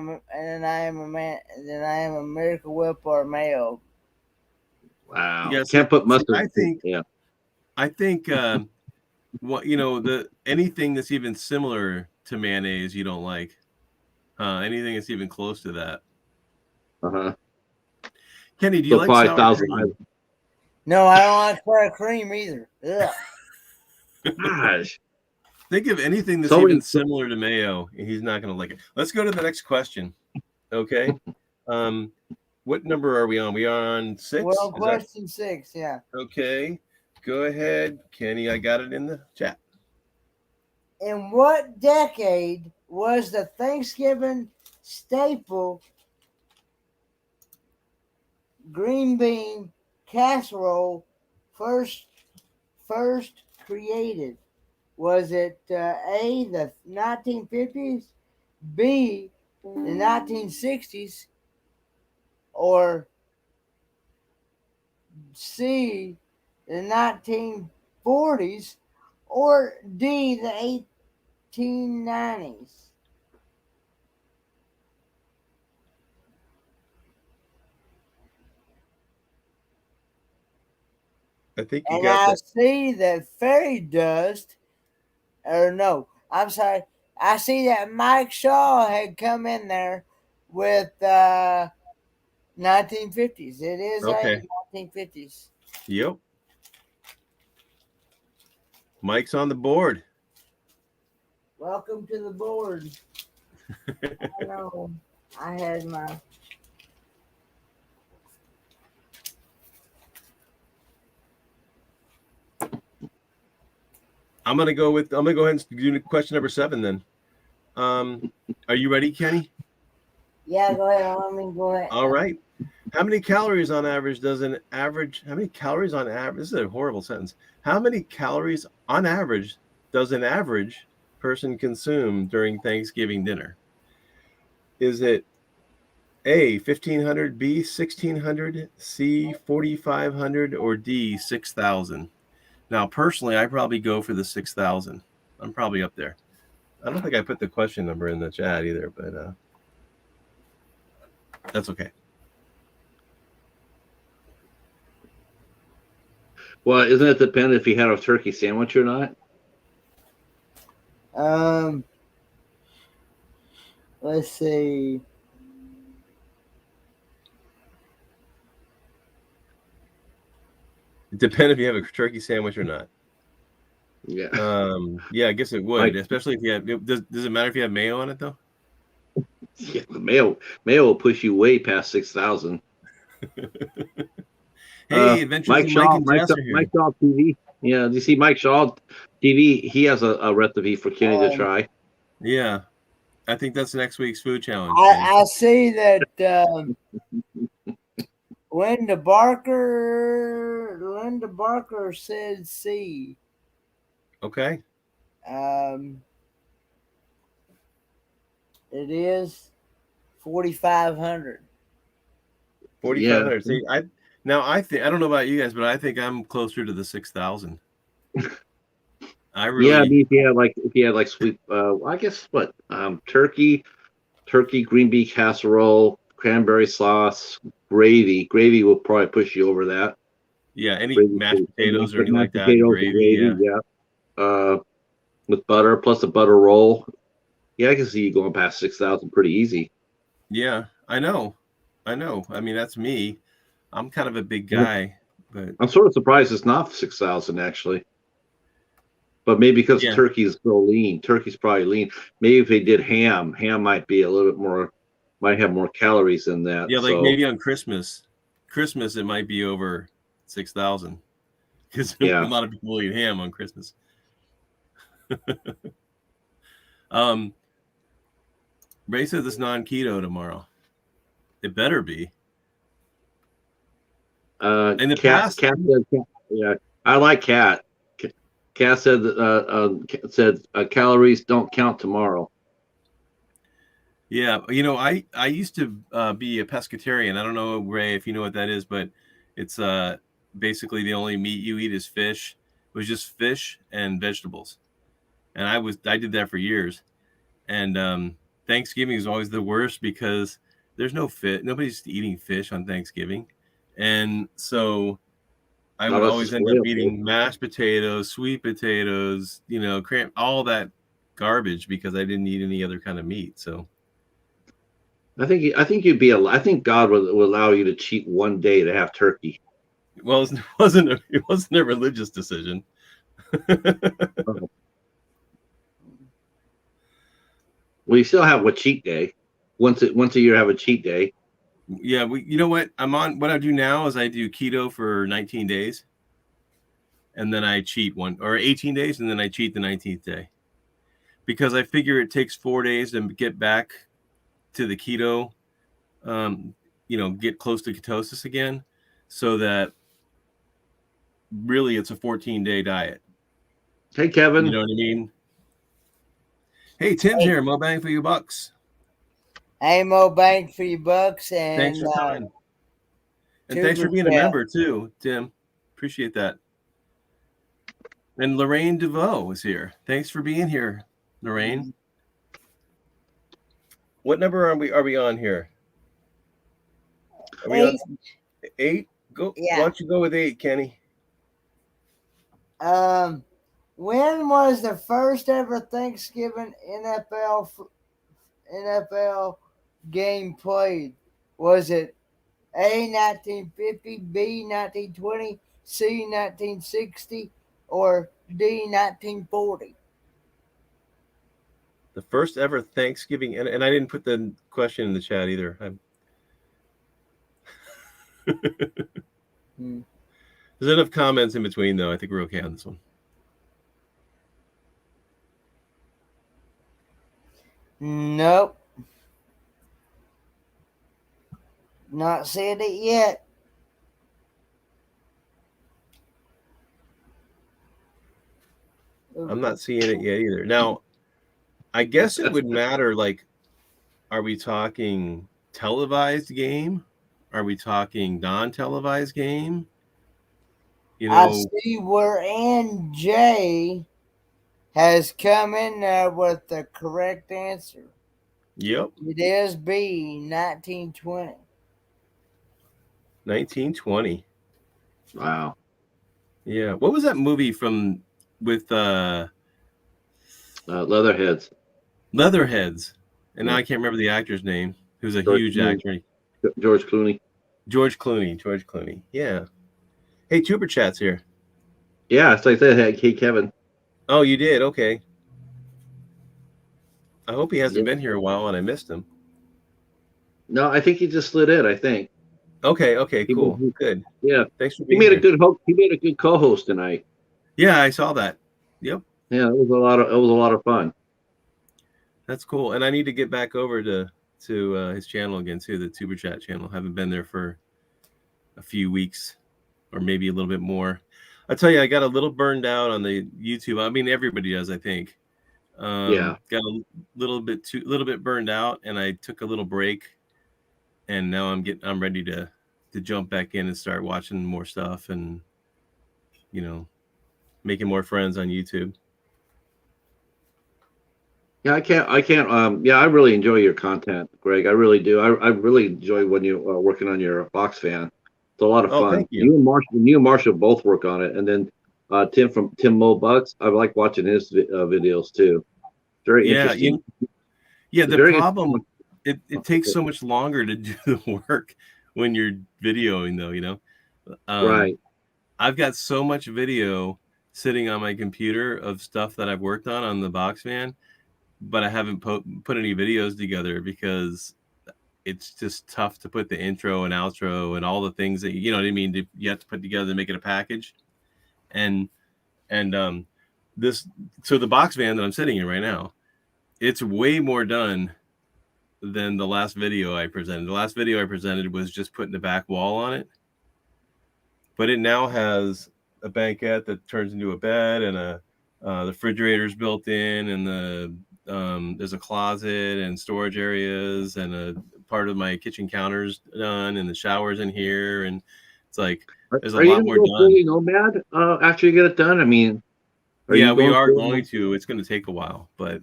Miracle Whip or a mayo. Wow, yeah, can't put mustard. I think anything that's even similar to mayonnaise you don't like. Anything that's even close to that. Uh-huh. Kenny, do you So like sour 5,000. cream? No, I don't like sour cream either. Ugh. Gosh. Think of anything that's So even many- similar to mayo, and he's not going to like it. Let's go to the next question. Okay. What number are we on? We are on 6? Well, Is that- question 6, yeah. okay. Go ahead, Kenny. I got it in the chat. In what decade was the Thanksgiving staple green bean casserole first created? Was it A, the 1950s, B, the 1960s, or C, the 1940s, or D, the 1890s? I think you And got I that. see that fairy dust, or no, I'm sorry. I see that Mike Shaw had come in there with 1950s. It is Okay. 1950s. Yep. Mike's on the board. Welcome to the board. I know. I had my. I'm gonna go ahead and do question number 7 then. Are you ready, Kenny? Yeah, go ahead. Let me go ahead. All right. How many calories on average does an average? How many calories on average? This is a horrible sentence. How many calories on average does an average person consume during Thanksgiving dinner? Is it A, 1,500, B, 1,600, C, 4,500, or D, 6,000? Now, personally, I probably go for the 6,000. I'm probably up there. I don't think I put the question number in the chat either, but that's okay. Well, isn't it dependent if you had a turkey sandwich or not? Let's see. It depends if you have a turkey sandwich or not. Yeah. Yeah, I guess it would, especially if you have. Does it matter if you have mayo on it though? Yeah, the mayo will push you way past 6,000. Hey, Adventures in Mike and Jess are here. Mike Shaw TV. Yeah, do you see Mike Shaw TV? He has a recipe for Kenny to try. Yeah, I think that's next week's food challenge. I see that Linda Barker said C. Okay. It is 4,500. 4,500. See, I don't know about you guys, but I think I'm closer to the 6,000. I really. Yeah, I mean, if you had like sweet, I guess what, turkey, green bean casserole, cranberry sauce, gravy. Gravy will probably push you over that. Yeah, any Gravy, mashed potatoes or anything like that. Potatoes, Gravy, yeah. With butter plus a butter roll. Yeah, I can see you going past 6,000 pretty easy. Yeah, I know. I mean, that's me. I'm kind of a big guy, but I'm sort of surprised it's not 6,000 actually. But maybe because turkey is so lean. Turkey's probably lean. Maybe if they did ham might be a little bit more, might have more calories in that. Yeah, like maybe on Christmas it might be over 6,000 because a lot of people eat ham on Christmas. Ray says it's non-keto tomorrow. It better be. In the past, Cat said, yeah, I like Cat. Cat said calories don't count tomorrow. Yeah, I used to be a pescatarian. I don't know, Ray, if you know what that is, but it's basically the only meat you eat is fish. It was just fish and vegetables, and I did that for years. And Thanksgiving is always the worst because there's no fish. Nobody's eating fish on Thanksgiving, and so I would always end up eating mashed potatoes, sweet potatoes, all that garbage because I didn't eat any other kind of meat. So I think you'd be. I think God would allow you to cheat one day to have turkey. Well, it wasn't a religious decision. Well, you still have a cheat day. Once a year, have a cheat day. Yeah, you know what? What I do now is I do keto for 19 days. And then I cheat 18 days, and then I cheat the 19th day. Because I figure it takes 4 days to get back to the keto, get close to ketosis again, so that really it's a 14-day diet. Hey, Kevin. You know what I mean? Hey, Tim's here. Mo bang for your bucks. Hey, Mo bang for your bucks. And thanks for coming. And thanks for being a member too, Tim. Appreciate that. And Lorraine DeVoe is here. Thanks for being here, Lorraine. Mm-hmm. What number are we on here? Are we 8. On 8? Go. Yeah. Why don't you go with 8, Kenny? When was the first ever Thanksgiving NFL game played? Was it A, 1950, B, 1920, C, 1960, or D, 1940? The first ever Thanksgiving, and I didn't put the question in the chat either. There's enough comments in between, though. I think we're okay on this one. Nope. Not said it yet. I'm not seeing it yet either. Now, I guess it would matter, like, are we talking televised game? Are we talking non-televised game? I see where Ann J has come in there with the correct answer. Yep. It is B, 1920. 1920. Wow. Yeah. What was that movie with Leatherheads? Leatherheads. And now I can't remember the actor's name. Who's a huge actor. George Clooney. George Clooney. Yeah. Hey, Tuber Chat's here. Yeah, it's like that. Hey, Kevin. Oh, you did? Okay. I hope he hasn't been here a while and I missed him. No, I think he just slid in. I think. Okay. Cool. Good. Yeah. Thanks for being here. He made a good co-host tonight. Yeah, I saw that. Yep. Yeah, it was a lot of fun. That's cool. And I need to get back over to his channel again too, the Tuber Chat channel. Haven't been there for a few weeks or maybe a little bit more. I tell you, I got a little burned out on the YouTube. I mean, everybody does, I think. Got a little bit burned out, and I took a little break, and now I'm ready to jump back in and start watching more stuff and making more friends on YouTube. Yeah, I can't. I really enjoy your content, Greg. I really do. I really enjoy when you working on your box fan. It's a lot of fun. Thank you. You and Marshall both work on it, and then Tim from Tim Mo Bucks. I like watching his videos too. Very interesting. The problem it takes so much longer to do the work when you're videoing, though. Right. I've got so much video sitting on my computer of stuff that I've worked on the box fan, but I haven't put any videos together because it's just tough to put the intro and outro and all the things that you have to put together to make it a package. And so the box van that I'm sitting in right now, it's way more done than the last video I presented. The last video I presented was just putting the back wall on it, but it now has a banquette that turns into a bed and the refrigerator's built in, and there's a closet and storage areas, and a part of my kitchen counters done, and the shower's in here, and it's like there's a lot more done. Are you going to go fully nomad after you get it done? I mean, we are going to. It's going to take a while, but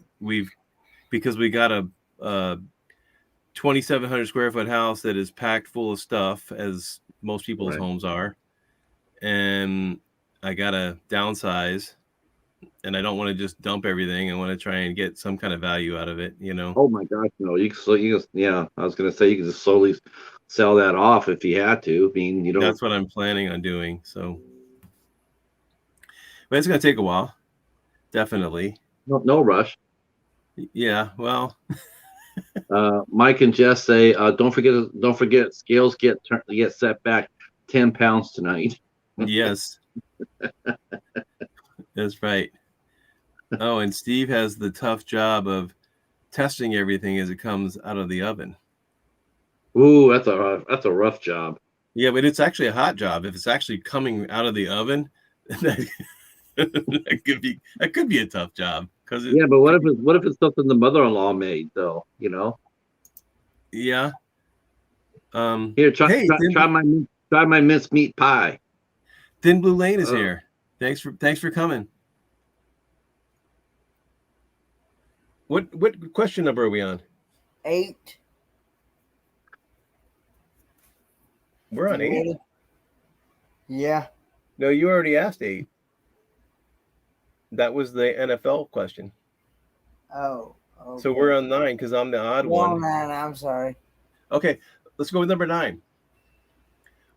because we got a 2,700 square foot house that is packed full of stuff, as most people's homes are, and I got to downsize and I don't want to just dump everything. I want to try and get some kind of value out of it, you know. Oh my gosh, no! Yeah. I was gonna say you could just slowly sell that off if you had to. I mean, you don't. That's what I'm planning on doing. So, but it's going to take a while, definitely. No rush. Yeah. Well, Mike and Jess say, don't forget, scales get set back 10 pounds tonight. yes, that's right. Oh, and Steve has the tough job of testing everything as it comes out of the oven. Ooh, that's a rough job. Yeah, but it's actually a hot job. If it's actually coming out of the oven, that could be a tough job. Yeah, but what if it's something the mother-in-law made though? You know. Yeah. Here, try my minced meat pie. Thin Blue Lane is here. Thanks for coming. What question number are we on? 8. We're on 8. Yeah. No, you already asked 8. That was the NFL question. Oh. Okay. So we're on 9 because I'm the odd one. 9. I'm sorry. Okay, let's go with number 9.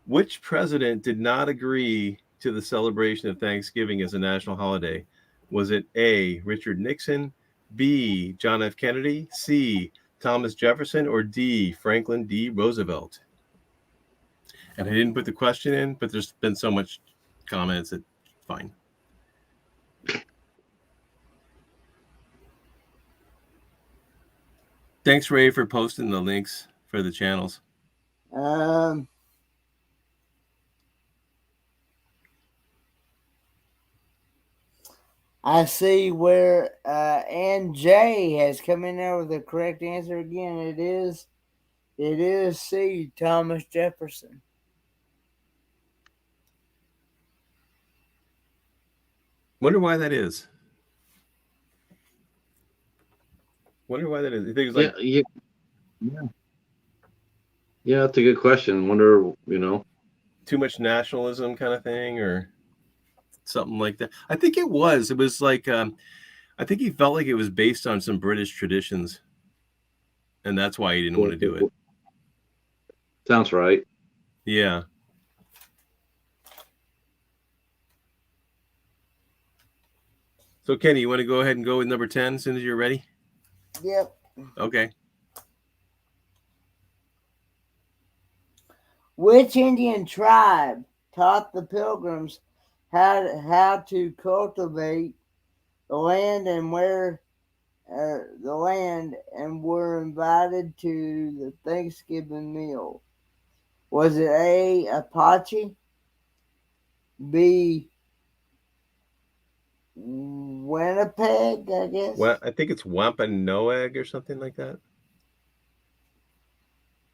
Which president did not agree to the celebration of Thanksgiving as a national holiday? Was it A, Richard Nixon, B, John F. Kennedy, C, Thomas Jefferson, or D, Franklin D. Roosevelt? And I didn't put the question in, but there's been so much comments that fine. Thanks, Ray, for posting the links for the channels. I see where Ann J has come in there with the correct answer again. It is C, Thomas Jefferson. Wonder why that is. You think it's like yeah, that's a good question. Wonder, too much nationalism kind of thing or something like that. I think it was like I think he felt like it was based on some British traditions, and that's why he didn't want to do it. Sounds right. Yeah. So Kenny, you want to go ahead and go with number 10 as soon as you're ready? Yep. Okay. Which Indian tribe taught the Pilgrims how to cultivate the land and were invited to the Thanksgiving meal? Was it A, Apache, B, Winnipeg, I guess? Well, I think it's Wampanoag or something like that.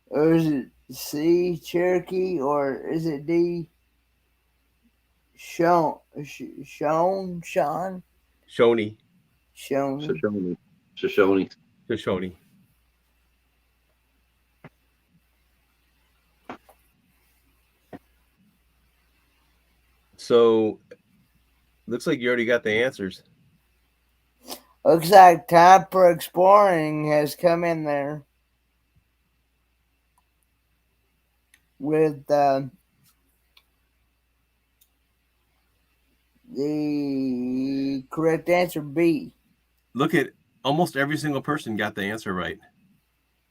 Or is it C, Cherokee, or is it D, Shoshone? Shoshone. So, looks like you already got the answers. Looks like time for exploring has come in there with the correct answer, B. Look at almost every single person got the answer right.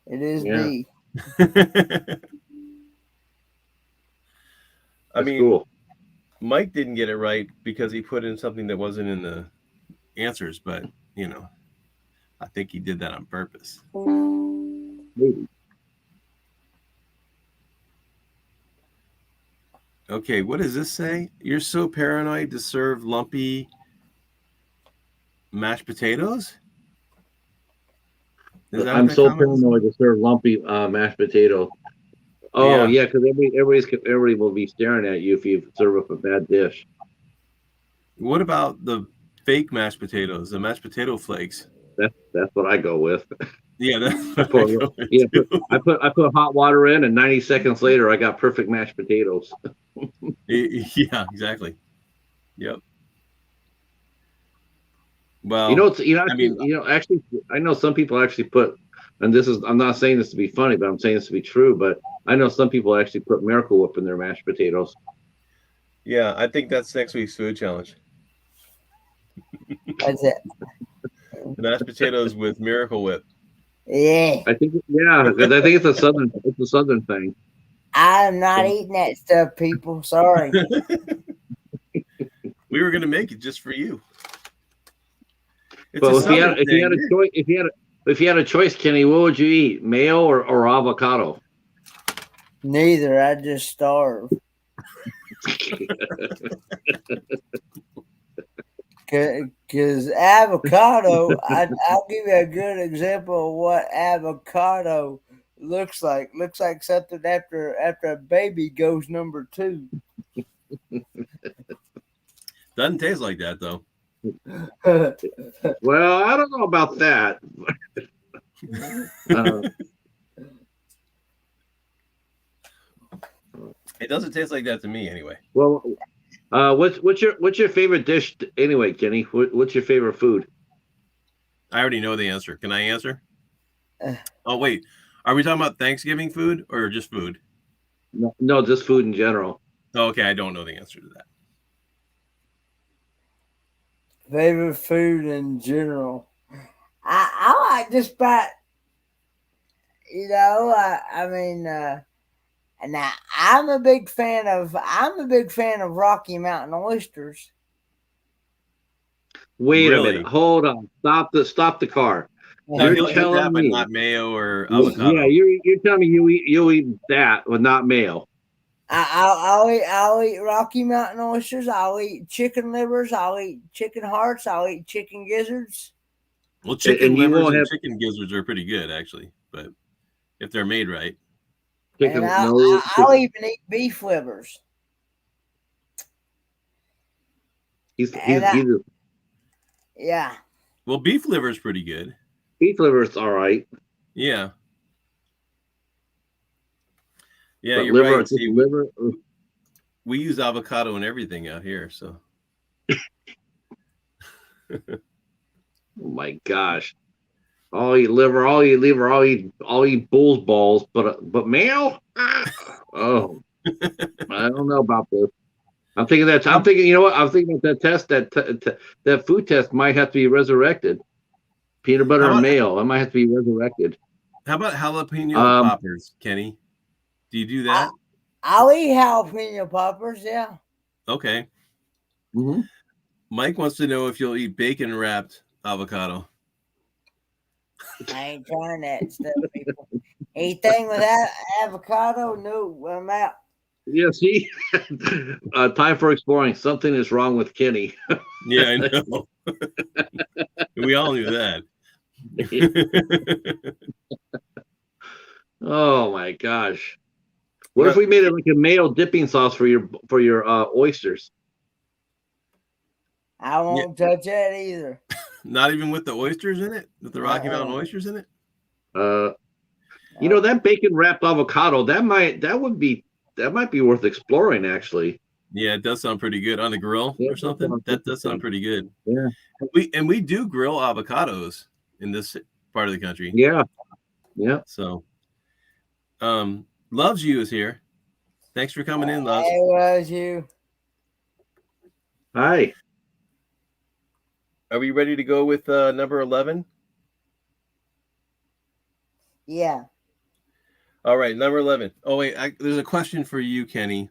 It is B. I mean, cool. Mike didn't get it right because he put in something that wasn't in the answers, but I think he did that on purpose. Maybe. Okay, what does this say? You're so paranoid to serve lumpy mashed potatoes? I'm so paranoid to serve lumpy mashed potato. Oh yeah, because everybody will be staring at you if you serve up a bad dish. What about the fake mashed potatoes, the mashed potato flakes? That's what I go with. Yeah, I put hot water in, and 90 seconds later, I got perfect mashed potatoes. Yeah, exactly. Yep. Well, You know, it's I mean, actually, I know some people actually put, and this is, I'm not saying this to be funny, but I'm saying this to be true. But I know some people actually put Miracle Whip in their mashed potatoes. yeah, I think that's next week's food challenge. That's it. Mashed potatoes with Miracle Whip. Yeah. I think, yeah, because I think it's a southern thing. I'm not eating that stuff, people. Sorry. We were gonna make it just for you. It's But a if you southern had, thing. if you had a choice, Kenny, what would you eat, mayo or avocado? Neither. I just starve. Because avocado, I'll give you a good example of what avocado looks like. Looks like something after a baby goes number 2. Doesn't taste like that though. Well, I don't know about that. It doesn't taste like that to me anyway. Well, what's your favorite dish anyway, Kenny? What's your favorite food? I already know the answer. Can I answer? Oh wait, are we talking about Thanksgiving food or just food? No, just food in general. Oh, okay, I don't know the answer to that. Favorite food in general. I like just about, I mean, now I'm a big fan of Rocky Mountain oysters. Wait Really? a minute. Hold on. Stop the car. No, You're he'll eat telling that, but me, not mayo or avocado. yeah, you're telling me you eat that, but not mayo. I'll eat Rocky Mountain oysters. I'll eat chicken livers. I'll eat chicken hearts. I'll eat chicken gizzards. Well, chicken And you livers won't and have chicken gizzards are pretty good, actually, but if they're made right. chicken. And No, I'll even eat beef livers. he's Yeah. Well, beef liver is pretty good. beef liver's all right. Yeah. Yeah, But you're liver, right. just See, liver. we use avocado and everything out here, so. Oh my gosh! I'll eat liver. I'll eat liver. I'll eat bull's balls. But mayo? Oh, I don't know about this. I'm thinking that. I'm thinking. You know what? I'm thinking that test. That food test might have to be resurrected. Peanut butter and mayo. It might have to be resurrected. How about jalapeno poppers, Kenny? Do you do that? I'll eat jalapeno poppers. Yeah. Okay. Mm-hmm. Mike wants to know if you'll eat bacon wrapped avocado. I ain't trying that stuff, people. Anything without avocado, no, I'm out. Yeah, see, time for exploring. Something is wrong with Kenny. Yeah, I know. We all knew that. Oh my gosh! What if we made it like a mayo dipping sauce for your oysters? I won't touch that either. Not even with the oysters in it, with the Rocky Mountain oysters in it. You know, that bacon wrapped avocado that might be worth exploring actually. Yeah, it does sound pretty good on the grill or something. That does sound pretty good. Yeah, we do grill avocados in this part of the country. Yeah, yeah. So, Loves You is here. Thanks for coming in, Loves. Hey, Loves You. Hi. Are we ready to go with number 11? Yeah. All right, number 11. Oh wait, there's a question for you, Kenny.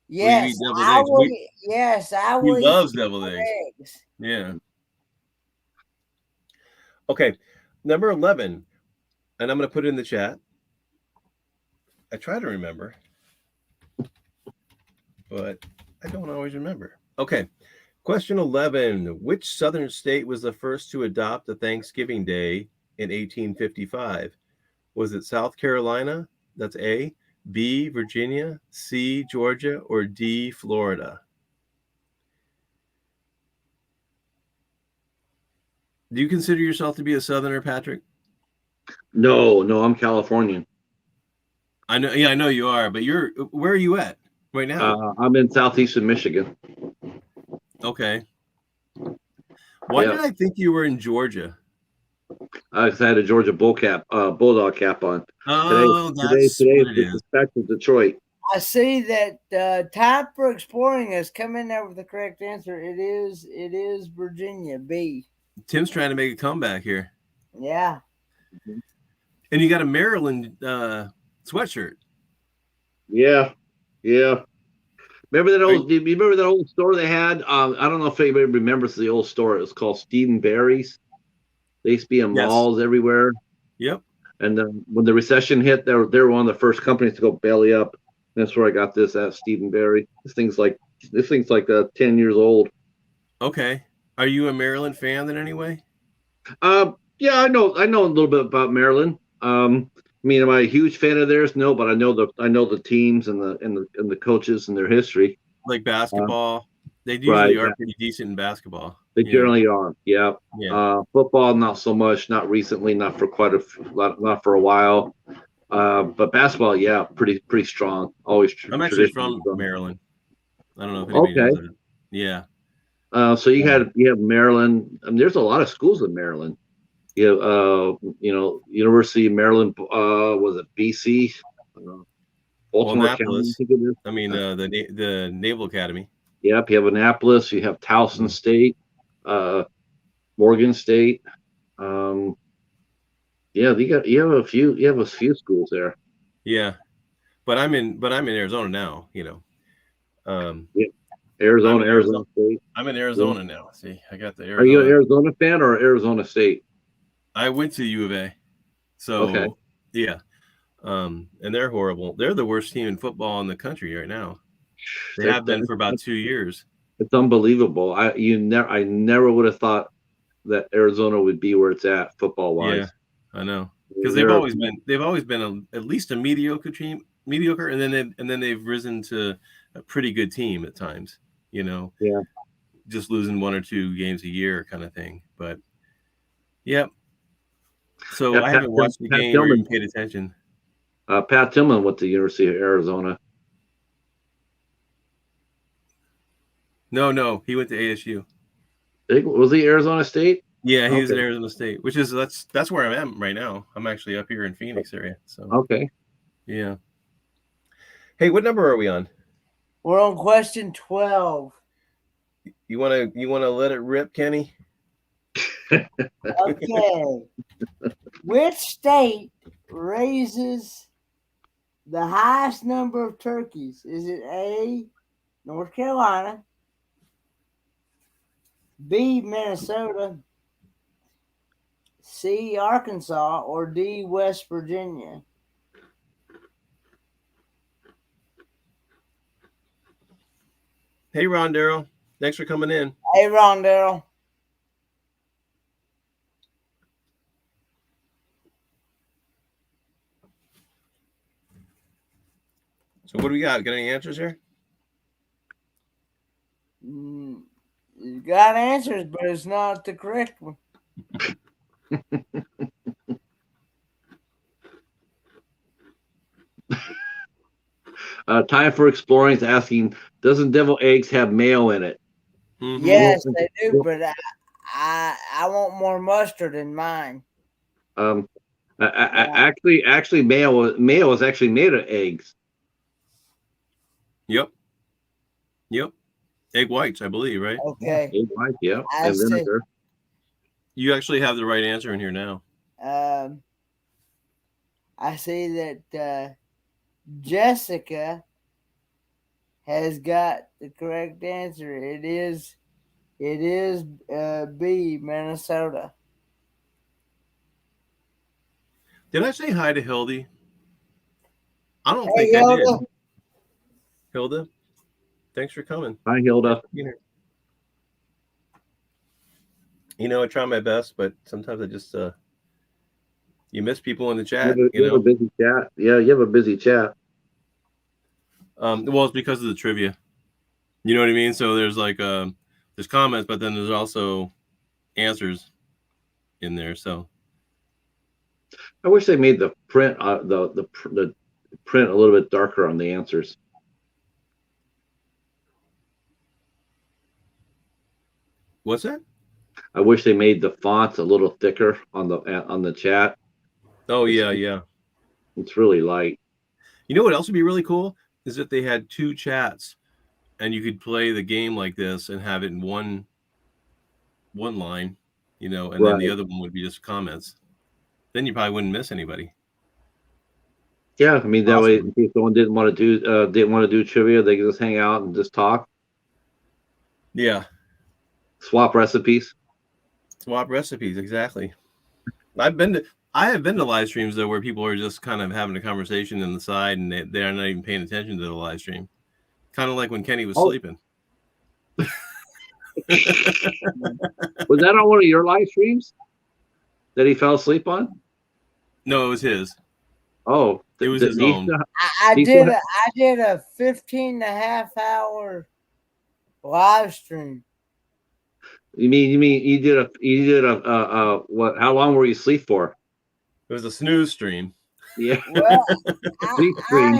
Yes, I will. Yes, I will. He loves deviled eggs. Yeah. Okay, number 11, and I'm going to put it in the chat. I try to remember, but I don't always remember. Okay, question 11. Which southern state was the first to adopt a Thanksgiving Day in 1855? Was it South Carolina? That's A. B, Virginia, C, Georgia, or D, Florida? Do you consider yourself to be a Southerner, Patrick? No, I'm Californian. I know. Yeah, I know you are. But where are you at right now? I'm in southeastern Michigan. Okay. Why did I think you were in Georgia? I had a Georgia Bulldog cap on. Oh, Today that's what it is is. disrespectful Detroit. I see that Time for Exploring has come in there with the correct answer. It is Virginia B. Tim's trying to make a comeback here. Yeah. And you got a Maryland sweatshirt. Yeah. Remember that old? Do you remember that old store they had? I don't know if anybody remembers the old store. It was called Steve & Barry's. They used to be in malls everywhere. Yep. And when the recession hit, they were one of the first companies to go belly up. And that's where I got this at Steve & Barry. This thing's like 10 years old. Okay. Are you a Maryland fan in any way? Yeah, I know a little bit about Maryland. I mean, am I a huge fan of theirs? No, but I know the teams and the coaches and their history. Like basketball, they usually are pretty decent in basketball. They generally are. Yeah. Yeah. Football, not so much. Not recently. Not for not for a while. But basketball, yeah, pretty strong. Always. I'm actually from Maryland. I don't know if anybody knows that. Yeah. So you have Maryland. I mean, there's a lot of schools in Maryland. You have, University of Maryland. Was it BC? Baltimore County, I think it is. I mean, the Naval Academy. Yep. You have Annapolis. You have Towson State, Morgan State. Yeah, you have a few schools there. Yeah, but I'm in Arizona now. Yeah. Arizona State. I'm in Arizona now. See, I got the Arizona. Are you an Arizona fan or Arizona State? I went to U of A. So yeah. And they're horrible. They're the worst team in football in the country right now. They have been for about 2 years. It's unbelievable. I never would have thought that Arizona would be where it's at football wise. Yeah, I know, because they've always been at least a mediocre team, and then they've risen to a pretty good team at times. Just losing 1 or 2 games a year kind of thing. But yeah, so I haven't watched the game or even paid attention. Pat Tillman went to the University of Arizona. No, he went to ASU. Was he Arizona State? Yeah, he was at Arizona State, which is that's where I'm at right now. I'm actually up here in Phoenix area. So yeah. Hey, what number are we on? We're on question 12. You wanna let it rip, Kenny? Okay. Which state raises the highest number of turkeys? Is it A, North Carolina, B, Minnesota, C, Arkansas, or D, West Virginia? Hey, Ron Darrell. Thanks for coming in. Hey, Ron Darrell. So what do we got? Got any answers here? You got answers, but it's not the correct one. Time for Exploring is asking, doesn't devil eggs have mayo in it? Mm-hmm. Yes, they do, but I want more mustard in mine. Actually, mayo is actually made of eggs. Yep. Egg whites, I believe, right? Okay. Egg whites, yeah. And vinegar. You actually have the right answer in here now. I see that Jessica has got the correct answer. It is B, Minnesota. Did I say hi to Hildy? I don't think I did. Hilda, thanks for coming. Hi, Hilda. I try my best, but sometimes I just you miss people in the chat. You have a busy chat. Yeah, you have a busy chat. Well, it's because of the trivia. You know what I mean? So there's there's comments, but then there's also answers in there. So I wish they made the print the print a little bit darker on the answers. What's that? I wish they made the fonts a little thicker on the chat. Oh It's yeah. it's really light. You know what else would be really cool is if they had two chats and you could play the game like this and have it in one line, and then the Right. other one would be just comments. Then you probably wouldn't miss anybody. Yeah, I mean that way, Awesome. if someone didn't want to do trivia, they could just hang out and just talk, Yeah. swap recipes. Swap recipes, exactly. I have been to live streams though where people are just kind of having a conversation on the side and they're not even paying attention to the live stream. Kind of like when Kenny was Oh, sleeping. was that on one of your live streams that he fell asleep on? No, it was his. Oh, It was his own. I did a 15.5 hour live stream. You mean you did a what? How long were you asleep for? It was a snooze stream. Yeah. Well, Sleep stream.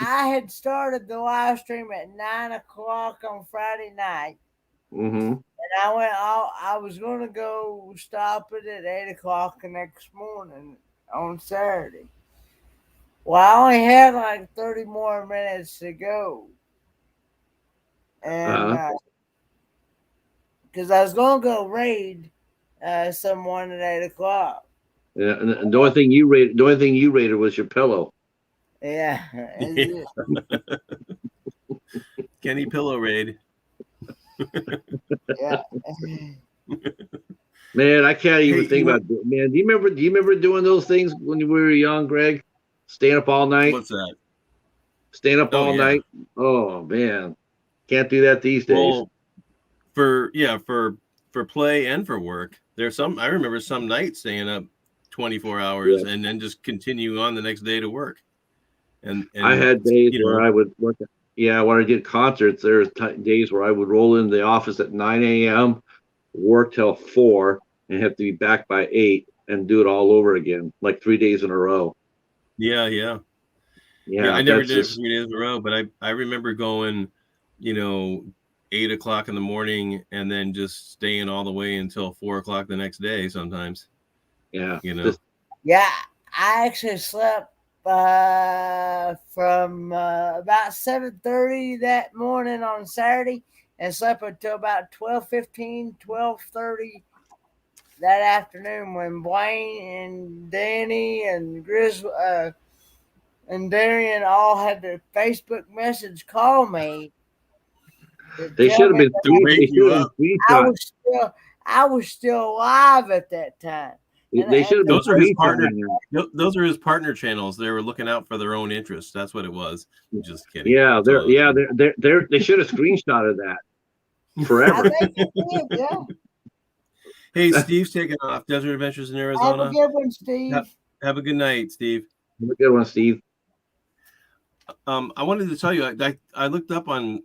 I had started the live stream at 9 o'clock on Friday night, Mm-hmm. and I was going to go stop it at 8 o'clock the next morning on Saturday. Well, I only had like 30 more minutes to go, and because I was going to go raid someone at 8 o'clock. Yeah, and the only thing you rated was your pillow. Yeah. Kenny Pillow Raid. Yeah. Man, I can't even think about it. Man, do you remember doing those things when you were young, Greg? Staying up all night? What's that? Staying up all night? Oh man. Can't do that these days. Well, for play and for work. I remember some nights staying up 24 hours and then just continue on the next day to work. And I had days where I would work. When I did concerts, there was days where I would roll into the office at 9 a.m., work till 4, and have to be back by 8 and do it all over again, like 3 days in a row. Yeah. I never did it for 3 days in a row, but I remember going, 8 o'clock in the morning and then just staying all the way until 4 o'clock the next day sometimes. Yeah. Yeah, I actually slept from about 7:30 that morning on Saturday and slept until about 12:15, 12:30 that afternoon when Blaine and Danny and and Darian all had to Facebook message call me. They should have been I was still alive at that time. They should have been. Those are his partner. Those are his partner channels. They were looking out for their own interests. That's what it was. Just kidding. Yeah, they should have screenshotted that forever. I think it did, yeah. Hey, Steve's taking off. Desert Adventures in Arizona. Have a good one, Steve. Have a good night, Steve. Have a good one, Steve. I wanted to tell you, I looked up on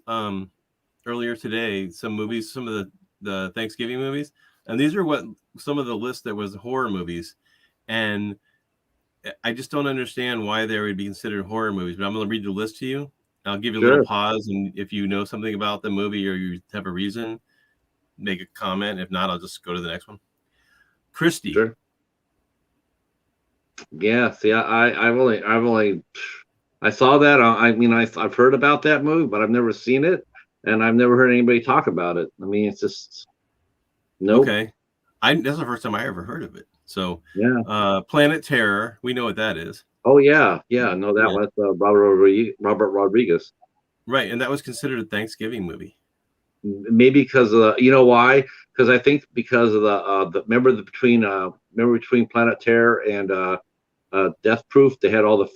earlier today some movies, some of the Thanksgiving movies, and these are some of the list that was horror movies, and I just don't understand why they would be considered horror movies. But I'm going to read the list to you. I'll give you a little pause, and if you know something about the movie or you have a reason, make a comment. If not, I'll just go to the next one. Christie. Sure. Yeah. See, I've only I saw that. I've heard about that movie, but I've never seen it, and I've never heard anybody talk about it. I mean, it's just nope. Okay. That's the first time I ever heard of it. So yeah. Planet Terror, we know what that is. Oh yeah. No, that was Robert Rodriguez. Right, and that was considered a Thanksgiving movie. Maybe because of you know why? Because I think because of the remember between Planet Terror and Death Proof, they had all the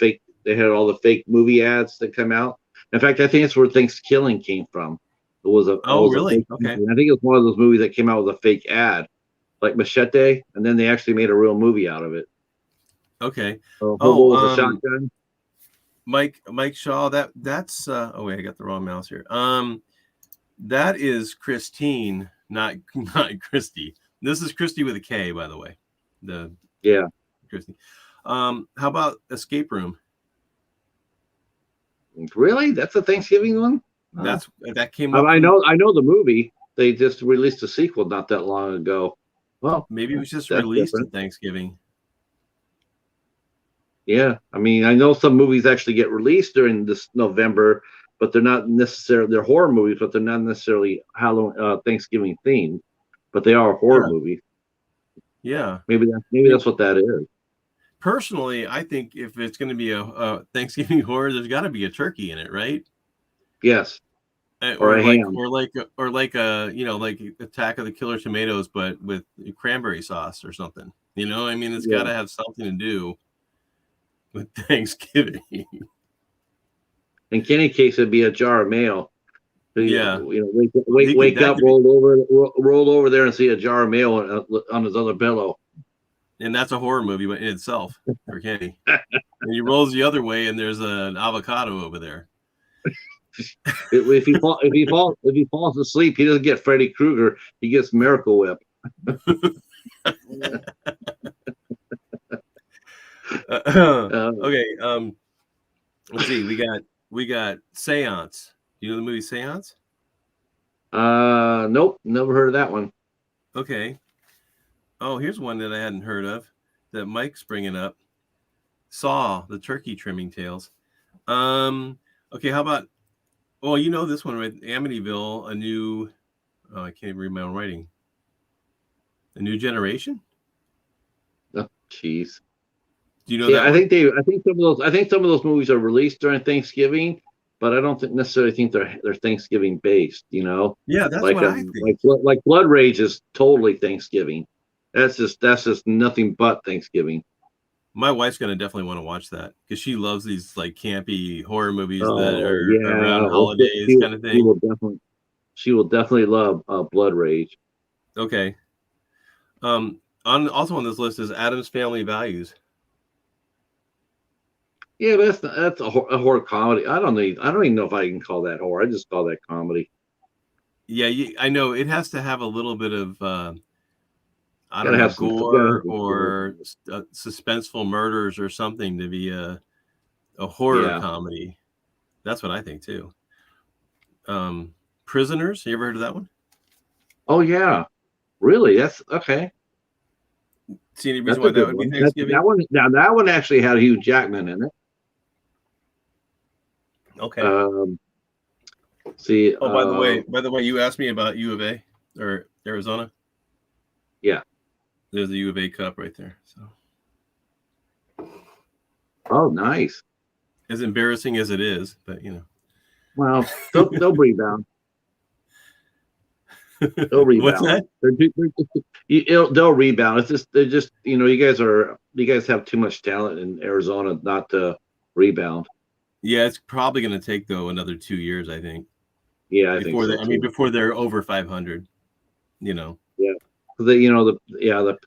fake movie ads that come out. In fact, I think it's where Thanksgiving came from. It was really? Okay. I think it was one of those movies that came out with a fake ad, like Machete, and then they actually made a real movie out of it. Okay. So, was a shotgun. Mike Shaw. That's. Oh wait, I got the wrong mouse here. That is Christine, not Christy. This is Christy with a K, by the way. Christy. How about Escape Room? Really? That's a Thanksgiving one? That came up. I know the movie. they just released a sequel not that long ago. Well, Maybe it was just that's released different. at Thanksgiving. Yeah, I mean, I know some movies actually get released during this November, but they're not necessarily they're horror movies, but they're not necessarily Halloween, Thanksgiving themed, but they are horror Yeah. movies. Yeah. Maybe that's what that is. Personally, I think if it's going to be a Thanksgiving horror, there's got to be a turkey in it, right? Yes, or Or a like, ham. or like a, you know, like Attack of the Killer Tomatoes, but with cranberry sauce or something. You know, I mean, it's got to have something to do with Thanksgiving. In Kenny case, it'd be a jar of mail. So Yeah. wake up, roll over there, and see a jar of mail on his other pillow. And that's a horror movie in itself for Kenny. And he rolls the other way, and there's an avocado over there. If he falls asleep, he doesn't get Freddy Krueger. He gets Miracle Whip. Okay. Let's see. We got Seance. You know the movie Seance? Nope, never heard of that one. Okay. Oh, here's one that I hadn't heard of that Mike's bringing up. Saw, the turkey trimming tales. Okay, how about, oh, you know this one, right? Amityville, a new, oh, I can't even read my own writing. A New Generation? Oh, jeez. Do you know Yeah, that one? I think some of those movies are released during Thanksgiving, but I don't necessarily think they're Thanksgiving based. You know, Yeah, that's like what I think. like Blood Rage is totally Thanksgiving. That's just nothing but Thanksgiving. My wife's gonna definitely want to watch that because she loves these like campy horror movies that Oh are yeah, around well, holidays kind of thing. she will definitely love Blood Rage. Okay. Also on this list is Adam's Family Values. Yeah, but that's a horror comedy. I don't even know if I can call that horror. I just call that comedy. Yeah, I know it has to have a little bit of I don't Gotta know, have some. gore or suspenseful murders or something to be a horror comedy. That's what I think too. Prisoners, you ever heard of that one? Oh yeah, really? That's okay. See any That's reason a why that good would be one. Thanksgiving? That one actually had Hugh Jackman in it. Okay. See. Oh, by the way, you asked me about U of A or Arizona. Yeah. There's the U of A Cup right there. So. Oh, nice. As embarrassing as it is, but you know. Well, they'll rebound. They'll rebound. What's that? They'll rebound. It's just they're just you guys have too much talent in Arizona not to rebound. Yeah, it's probably going to take though another 2 years, I think. Yeah, I think so. I mean, before they're over 500. You know. Yeah, the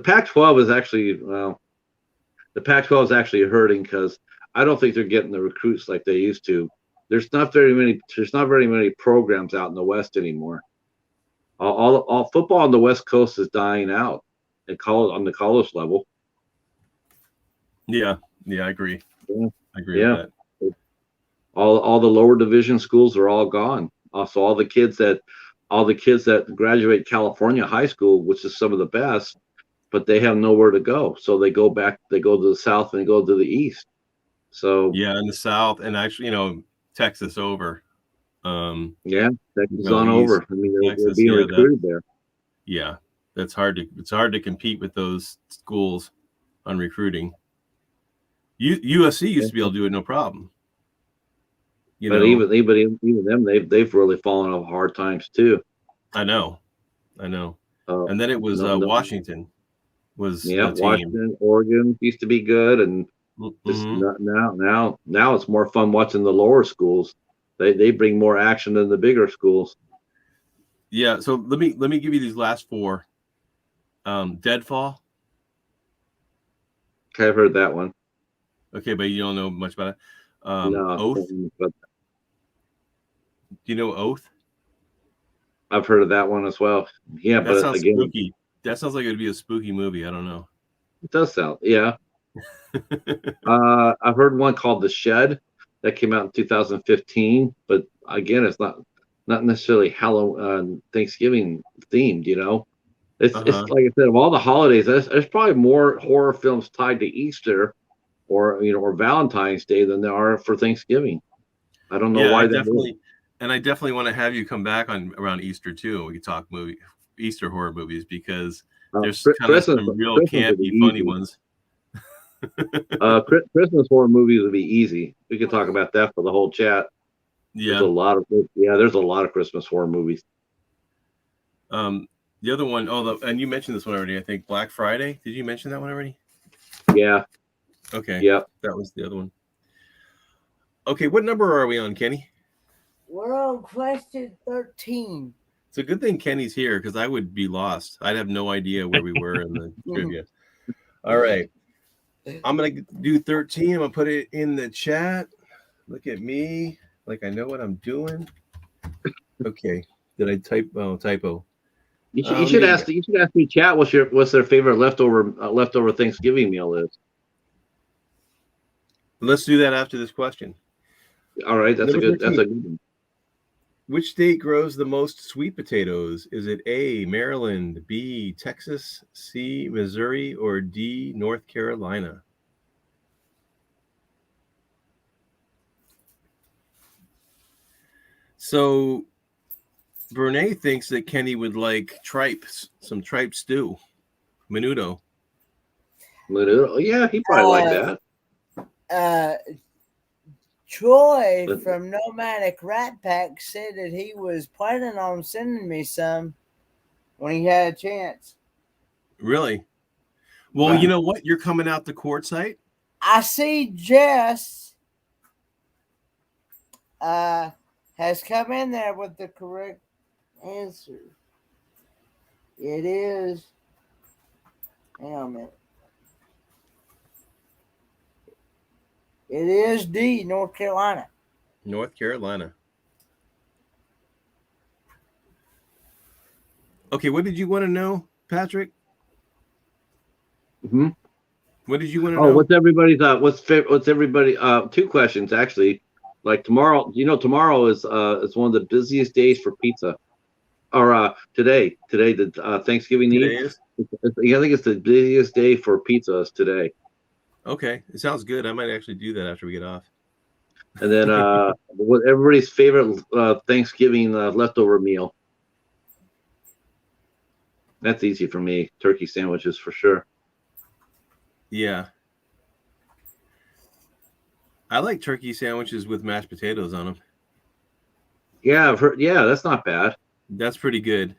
Pac-12 is actually the Pac-12 is actually hurting because I don't think they're getting the recruits like they used to. There's not very many programs out in the West anymore. All football on the West Coast is dying out on the college level. Yeah, I agree. Yeah. I agree with that. All the lower division schools are all gone. Also, all the kids that graduate California high school, which is some of the best, but they have nowhere to go. So they go to the South and they go to the East. So yeah, in the South and actually, you know, Texas over. Texas on over. I mean, they're being recruited there. Yeah, it's hard to compete with those schools on recruiting. USC used to be able to do it no problem. But even them, they've really fallen off hard times too. I know. And then it was Washington was Washington, Oregon used to be good, and just now it's more fun watching the lower schools. They bring more action than the bigger schools. Yeah. So let me give you these last four. Deadfall. Okay, I've heard that one. Okay, but you don't know much about it. No, Oath. Do you know Oath? I've heard of that one as well. Yeah, that sounds spooky. That sounds like it would be a spooky movie. I don't know. It does sound, yeah. I've heard one called The Shed that came out in 2015, but again, it's not not necessarily Halloween, Thanksgiving themed. It's Uh-huh. like I said, of all the holidays, there's probably more horror films tied to Easter or Valentine's Day than there are for Thanksgiving. I don't know Yeah, why that is. I definitely want to have you come back on around Easter too. We can talk Easter horror movies because there's kind of Christmas some real Christmas would be campy, funny easy. ones. Christmas horror movies would be easy. We could talk about that for the whole chat. There's a Yeah. lot of Christmas horror movies. The other one, and you mentioned this one already, I think. Black Friday. Did you mention that one already? Yeah. Okay. Yep. That was the other one. Okay, what number are we on, Kenny? We're on question 13. It's a good thing Kenny's here because I would be lost. I'd have no idea where we were in the trivia. All right. I'm going to do 13. I'm going to put it in the chat. Look at me like I know what I'm doing. Okay. Did I typo? You should ask me, chat, what's their favorite leftover Thanksgiving meal is. Let's do that after this question. All right, that's a good one. Which state grows the most sweet potatoes? Is it A, Maryland, B, Texas, C, Missouri, or D, North Carolina? So Brene thinks that Kenny would like some tripe stew. Menudo. Yeah, he probably like that. Troy from Nomadic Rat Pack said that he was planning on sending me some when he had a chance. Really? Well, you know what? You're coming out the court site. I see Jess has come in there with the correct answer. It is. Hang on a minute. It is D, North Carolina. North Carolina. Okay, what did you want to know, Patrick? Mm-hmm. What did you want to know? What's everybody's what's everybody two questions actually. Like tomorrow, tomorrow is one of the busiest days for pizza. Or today the Thanksgiving Today Eve. is? I think it's the busiest day for pizzas today. Okay, it sounds good. I might actually do that after we get off. And then what everybody's favorite Thanksgiving leftover meal? That's easy for me. Turkey sandwiches for sure. Yeah. I like turkey sandwiches with mashed potatoes on them. Yeah, I've heard. Yeah, that's not bad. That's pretty good.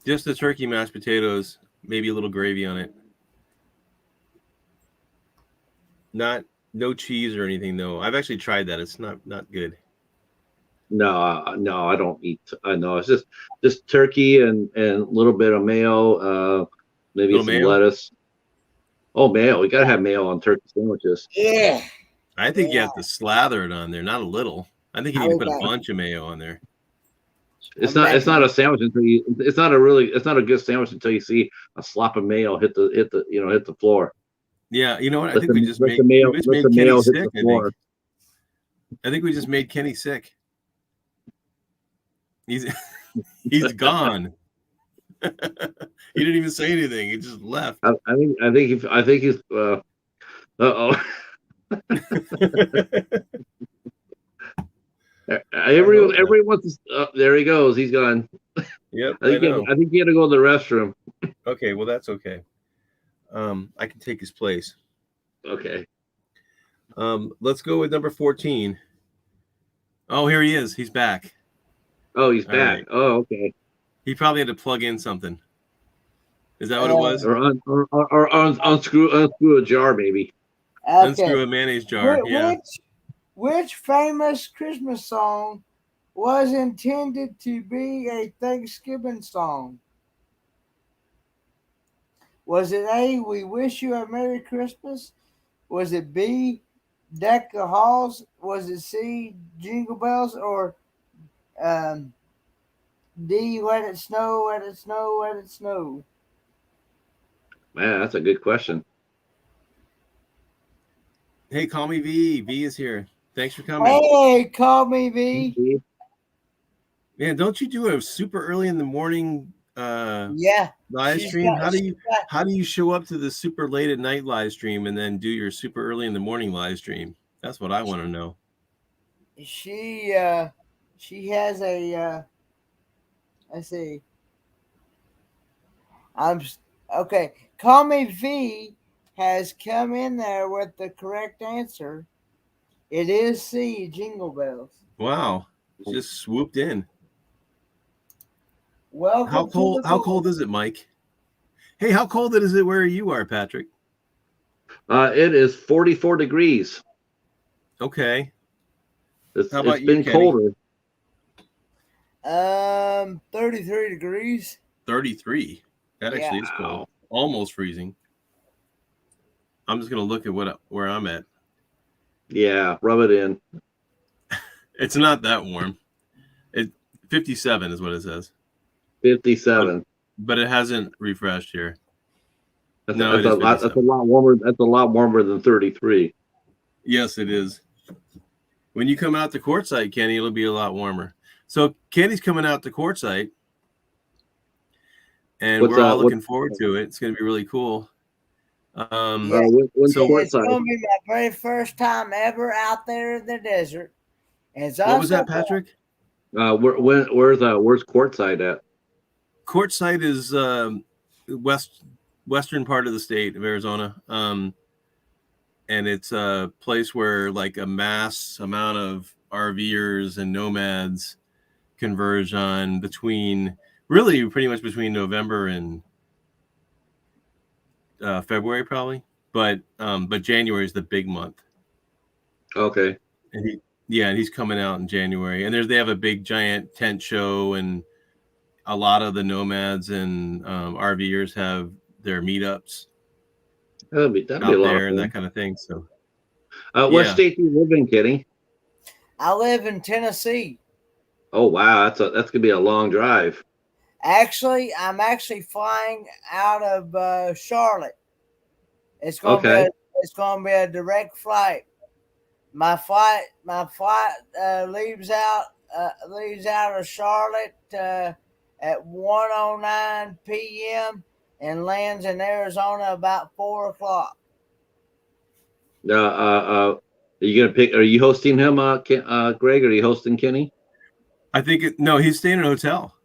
Just the turkey mashed potatoes, maybe a little gravy on it. No cheese or anything though. I've actually tried that. It's not good. No, I don't eat. I know it's just turkey and a little bit of mayo, maybe some mayo? lettuce. Oh, mayo! We gotta have mayo on turkey sandwiches. Yeah. I think you have to slather it on there, not a little. I think you need to put a bunch of mayo on there. It's not a sandwich until it's not a good sandwich until you see a slop of mayo hit the floor. Yeah, you know what? I think we just made Kenny sick. I think we just made Kenny sick. He's gone. He didn't even say anything. He just left. I think he's. Uh-oh. Everyone wants to. There he goes. He's gone. Yep. I think he had to go to the restroom. Okay. Well, that's okay. I can take his place. Okay. Let's go with number 14. Oh, here he is. He's back. Oh, he's back. Right. Oh, okay. He probably had to plug in something. Is that what it was? Or unscrew a jar, maybe. Okay. Unscrew a mayonnaise jar. Which famous Christmas song was intended to be a Thanksgiving song? Was it A, We Wish You a Merry Christmas? Was it B, Deck the Halls? Was it C, Jingle Bells? Or D, Let It Snow, Let It Snow, Let It Snow? Man, that's a good question. Hey, call me V. V is here. Thanks for coming. Hey, call me V. Man, don't you do a super early in the morning Yeah, live stream? How do you show up to the super late at night live stream and then do your super early in the morning live stream? That's what I want to know. She has a let's see. Okay. Call Me V has come in there with the correct answer. It is C, Jingle Bells. Wow, just swooped in. Welcome. How cold is it, Mike? Hey, how cold is it where you are, Patrick? It is 44 degrees. Okay. How about it's been colder. 33 degrees. 33. That actually is cold. Almost freezing. I'm just gonna look at where I'm at. Yeah, rub it in. It's not that warm. 57 is what it says. 57. But it hasn't refreshed here. That's a lot warmer. That's a lot warmer than 33. Yes, it is. When you come out to Quartzsite, Kenny, it'll be a lot warmer. So Kenny's coming out to Quartzsite, and we're all looking forward to it. It's going to be really cool. It's going to be my very first time ever out there in the desert. And what was that, Patrick? Where's Quartzsite at? Quartzsite is western part of the state of Arizona, and it's a place where like a mass amount of RVers and nomads converge on pretty much between November and February probably, but January is the big month. Okay. And he's coming out in January, and they have a big giant tent show, and a lot of the nomads and RVers have their meetups. That'd be out a lot there of and that kind of thing. So, what state do you live in, Kenny? I live in Tennessee. Oh wow, that's gonna be a long drive. Actually, I'm flying out of Charlotte. It's gonna be a direct flight. My flight leaves out of Charlotte at 1:09 p.m. and lands in Arizona about 4 o'clock. Are you gonna pick? Are you hosting him, Greg? Are you hosting Kenny? I think no, he's staying in a hotel.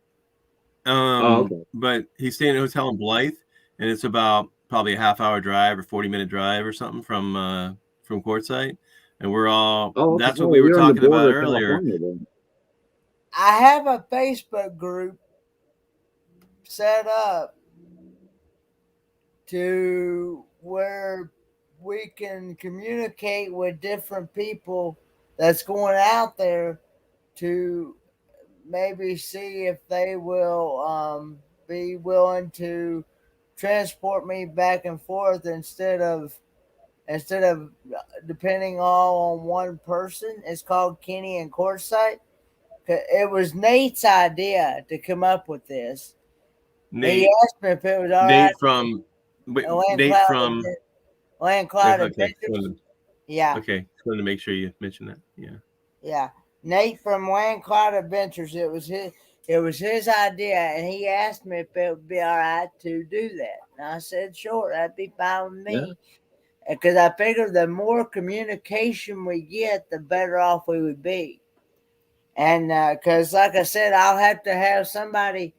Okay. But he's staying in a hotel in Blythe, and it's about probably a half-hour drive or 40-minute drive or something from Quartzsite. And we're all that's what we were talking about earlier. I have a Facebook group set up to where we can communicate with different people that's going out there to maybe see if they will be willing to transport me back and forth instead of depending all on one person. It's called Kenny and Quartzsite. It was Nate's idea to come up with this. He asked me if it was all right. Nate from Land Cloud Adventures. Yeah. Okay. Just wanted to make sure you mentioned that. Yeah. Yeah. Nate from Land Cloud Adventures. It was his idea, and he asked me if it would be all right to do that. And I said, sure, that'd be fine with me. Because I figured the more communication we get, the better off we would be. And because, like I said, I'll have to have somebody.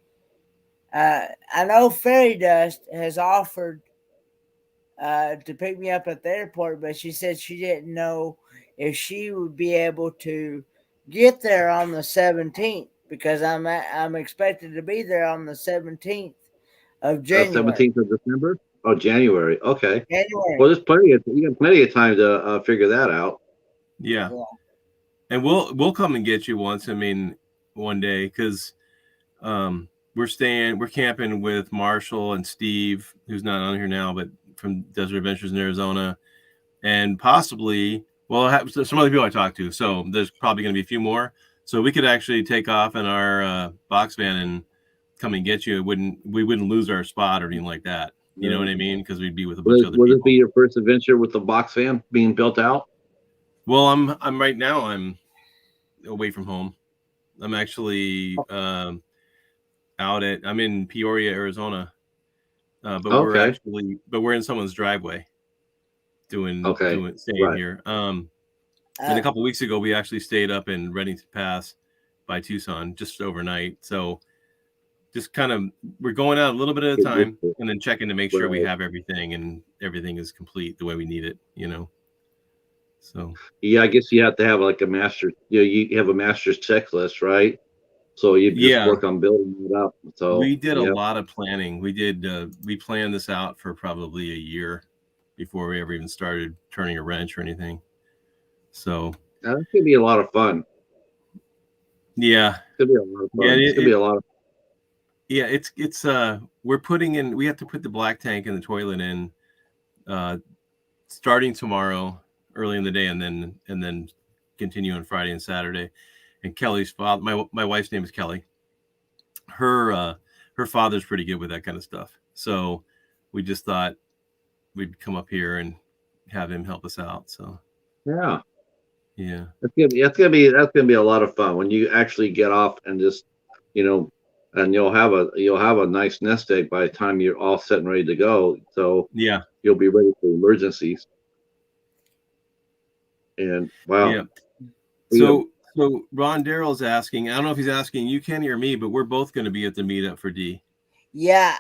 I know Fairy Dust has offered to pick me up at the airport, but she said she didn't know if she would be able to get there on the 17th, because I'm expected to be there on the 17th of January. 17th of December? Oh, January. Okay. January. Well, you got plenty of time to figure that out. Yeah. And we'll come and get you one day, because we're camping with Marshall and Steve, who's not on here now, but from Desert Adventures in Arizona, and possibly, some other people I talked to. So there's probably going to be a few more. So we could actually take off in our box van and come and get you. We wouldn't lose our spot or anything like that. You know what I mean? Because we'd be with a bunch of other people. Will this be your first adventure with the box van being built out? Well, I'm right now. I'm away from home. I'm actually I'm in Peoria, Arizona, but Okay. we're in someone's driveway Okay. staying Right. here. And a couple weeks ago, we actually stayed up in Reddington Pass by Tucson just overnight. So just kind of, we're going out a little bit at a time and then checking to make sure we Right. have everything and everything is complete the way we need it, So Yeah, I guess you have to have like a master. You have a master's checklist, right? So you just yeah, work on building it up. So we did a yeah, lot of planning. We planned this out for probably a year before we ever even started turning a wrench or anything. So that's gonna be a lot of fun. yeah, It's gonna be a lot of yeah, fun. It's gonna be a lot of. yeah. It's we're putting in. We have to put the black tank and the toilet in starting tomorrow early in the day, and then continue on Friday and Saturday. And Kelly's father, my wife's name is Kelly. Her father's pretty good with that kind of stuff. So we just thought we'd come up here and have him help us out. So Yeah, yeah. that's gonna be a lot of fun when you actually get off and just, and you'll have a nice nest egg by the time you're all set and ready to go. So Yeah. you'll be ready for emergencies. And wow. Yeah. So Ron Darrell's asking, I don't know if he's asking you, Kenny, or me, but we're both going to be at the meetup for D. Yeah,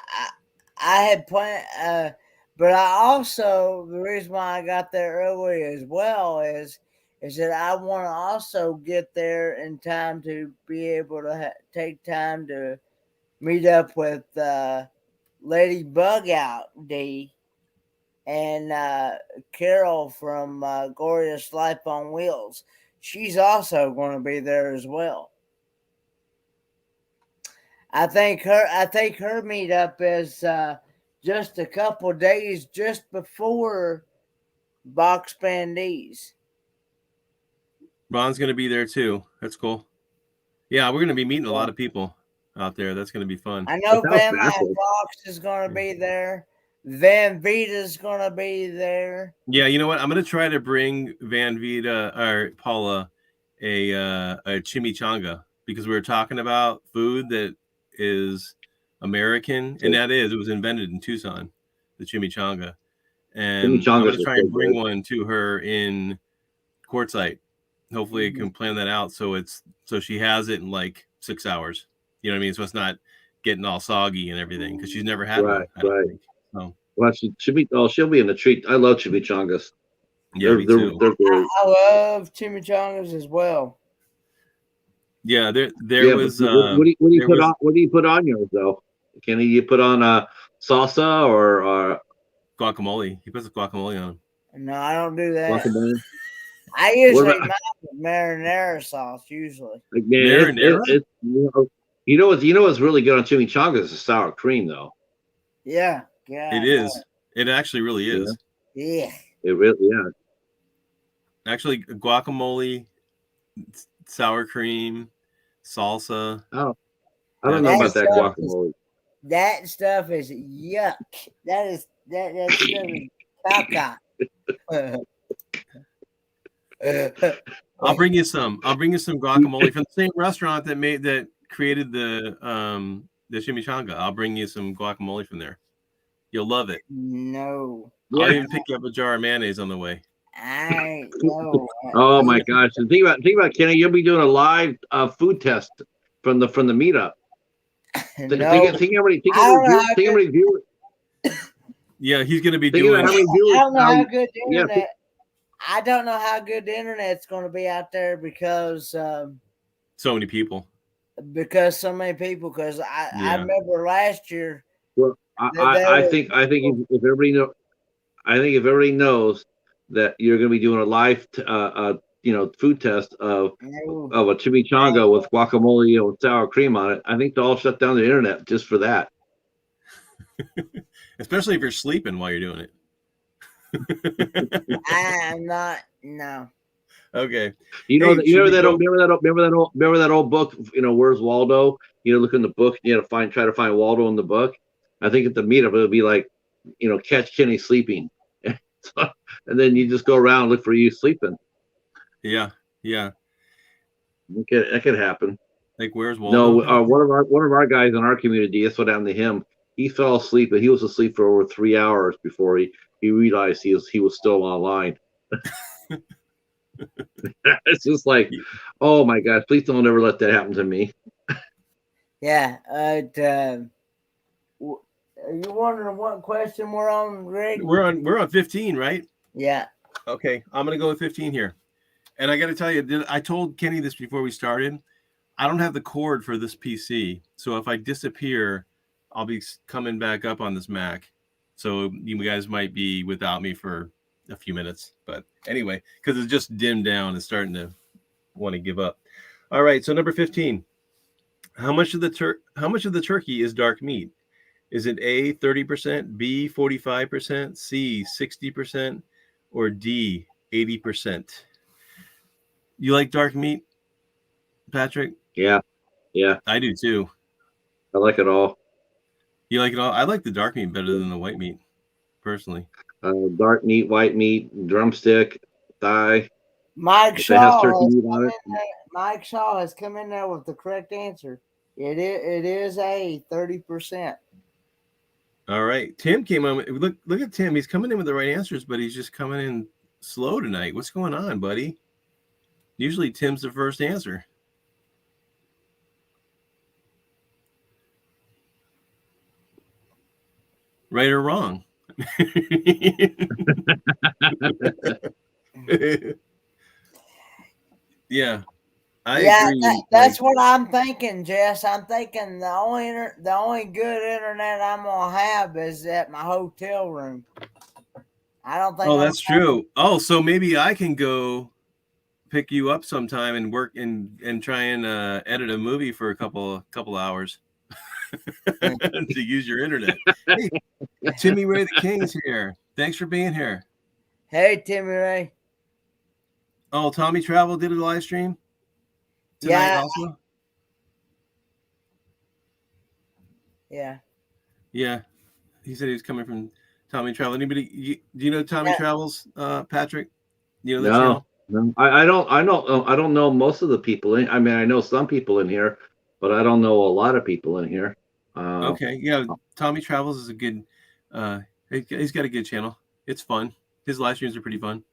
I had planned, but I also, the reason why I got there early as well is that I want to also get there in time to be able to take time to meet up with Lady Bug Out D and Carol from Glorious Life on Wheels. She's also going to be there as well. I think her meetup is just a couple days just before Box Bandies. Ron's going to be there too. That's cool. Yeah, we're going to be meeting a lot of people out there. That's going to be fun. I know Van Fox is going to be there. Van Vita's going to be there. Yeah, you know what? I'm going to try to bring Van Vita or Paula a chimichanga because we were talking about food that is American, and it was invented in Tucson, the chimichanga. And I'm going to try and bring one to her in Quartzsite. Hopefully, I can plan that out so she has it in like 6 hours. You know what I mean? So it's not getting all soggy and everything because she's never had one. I don't think. So. Well, she'll be in the treat. I love chimichangas. Yeah, me too. They're great. I love chimichangas as well. Yeah, there was. What do you put on yours though? Can you put on salsa or guacamole? He puts guacamole on them. No, I don't do that. Guacamole? I usually mine with marinara sauce. Usually, like, man, marinara. You know what's really good on chimichangas is sour cream though. Yeah, it is. It actually really is. Yeah. It really, yeah. Actually, guacamole, sour cream, salsa. Oh, I don't know about that guacamole. That stuff is yuck. That stuff is caca. I'll bring you some guacamole from the same restaurant that created the chimichanga. I'll bring you some guacamole from there. You'll love it. No. I'll even pick you up a jar of mayonnaise on the way. I know. Oh my gosh! And think about Kenny. You'll be doing a live food test from the meetup. Think how many viewers. Yeah, he's going to be doing. I don't know how good the internet. Yeah. I don't know how good the internet's going to be out there because so many people. Because so many people. Because I remember last year. Well, I think if everybody knows that you're going to be doing a live food test of a chimichanga with guacamole with sour cream on it, I think they'll all shut down the internet just for that. Especially if you're sleeping while you're doing it. I'm not. No. Okay. Remember that old book? Where's Waldo? Look in the book. You try to find Waldo in the book. I think at the meetup it'll be like, catch Kenny sleeping, and then you just go around and look for you sleeping. Yeah. That could happen. Like, where's Waldo? No, one of our guys in our community. That's what happened to him. He fell asleep, and he was asleep for over 3 hours before he realized he was still online. It's just like, oh my God! Please don't ever let that happen to me. Yeah. Are you wondering what question we're on, Greg? We're on 15, right? Yeah. Okay, I'm gonna go with 15 here. And I got to tell you, I told Kenny this before we started. I don't have the cord for this PC, so if I disappear, I'll be coming back up on this Mac. So you guys might be without me for a few minutes. But anyway, because it's just dimmed down and starting to want to give up. All right, so number 15. How much of the turkey is dark meat? Is it A, 30%, B, 45%, C, 60%, or D, 80%? You like dark meat, Patrick? Yeah, I do too. I like it all. You like it all? I like the dark meat better than the white meat, personally. Dark meat, white meat, drumstick, thigh. Mike If it has Shaw turkey has meat come on in it, there. Mike Shaw has come in there with the correct answer. It is a 30%. All right, Tim came on. Look at Tim. He's coming in with the right answers, but he's just coming in slow tonight. What's going on, buddy? Usually Tim's the first answer. Right or wrong? Yeah, I agree. That's what I'm thinking, Jess. I'm thinking the only good internet I'm gonna have is at my hotel room. I don't think. Oh, that's true. Oh, so maybe I can go pick you up sometime and work and try and edit a movie for a couple hours to use your internet. Hey, Timmy Ray the King's here. Thanks for being here. Hey, Timmy Ray. Oh, Tommy Travel did a live stream tonight also? Yeah. Yeah. He said he was coming from Tommy Travel. Do you know Tommy Travels, Patrick? You know the channel? No. I don't know most of the people I mean, I know some people in here, but I don't know a lot of people in here. Okay. Yeah, Tommy Travels is a good he's got a good channel. It's fun. His live streams are pretty fun.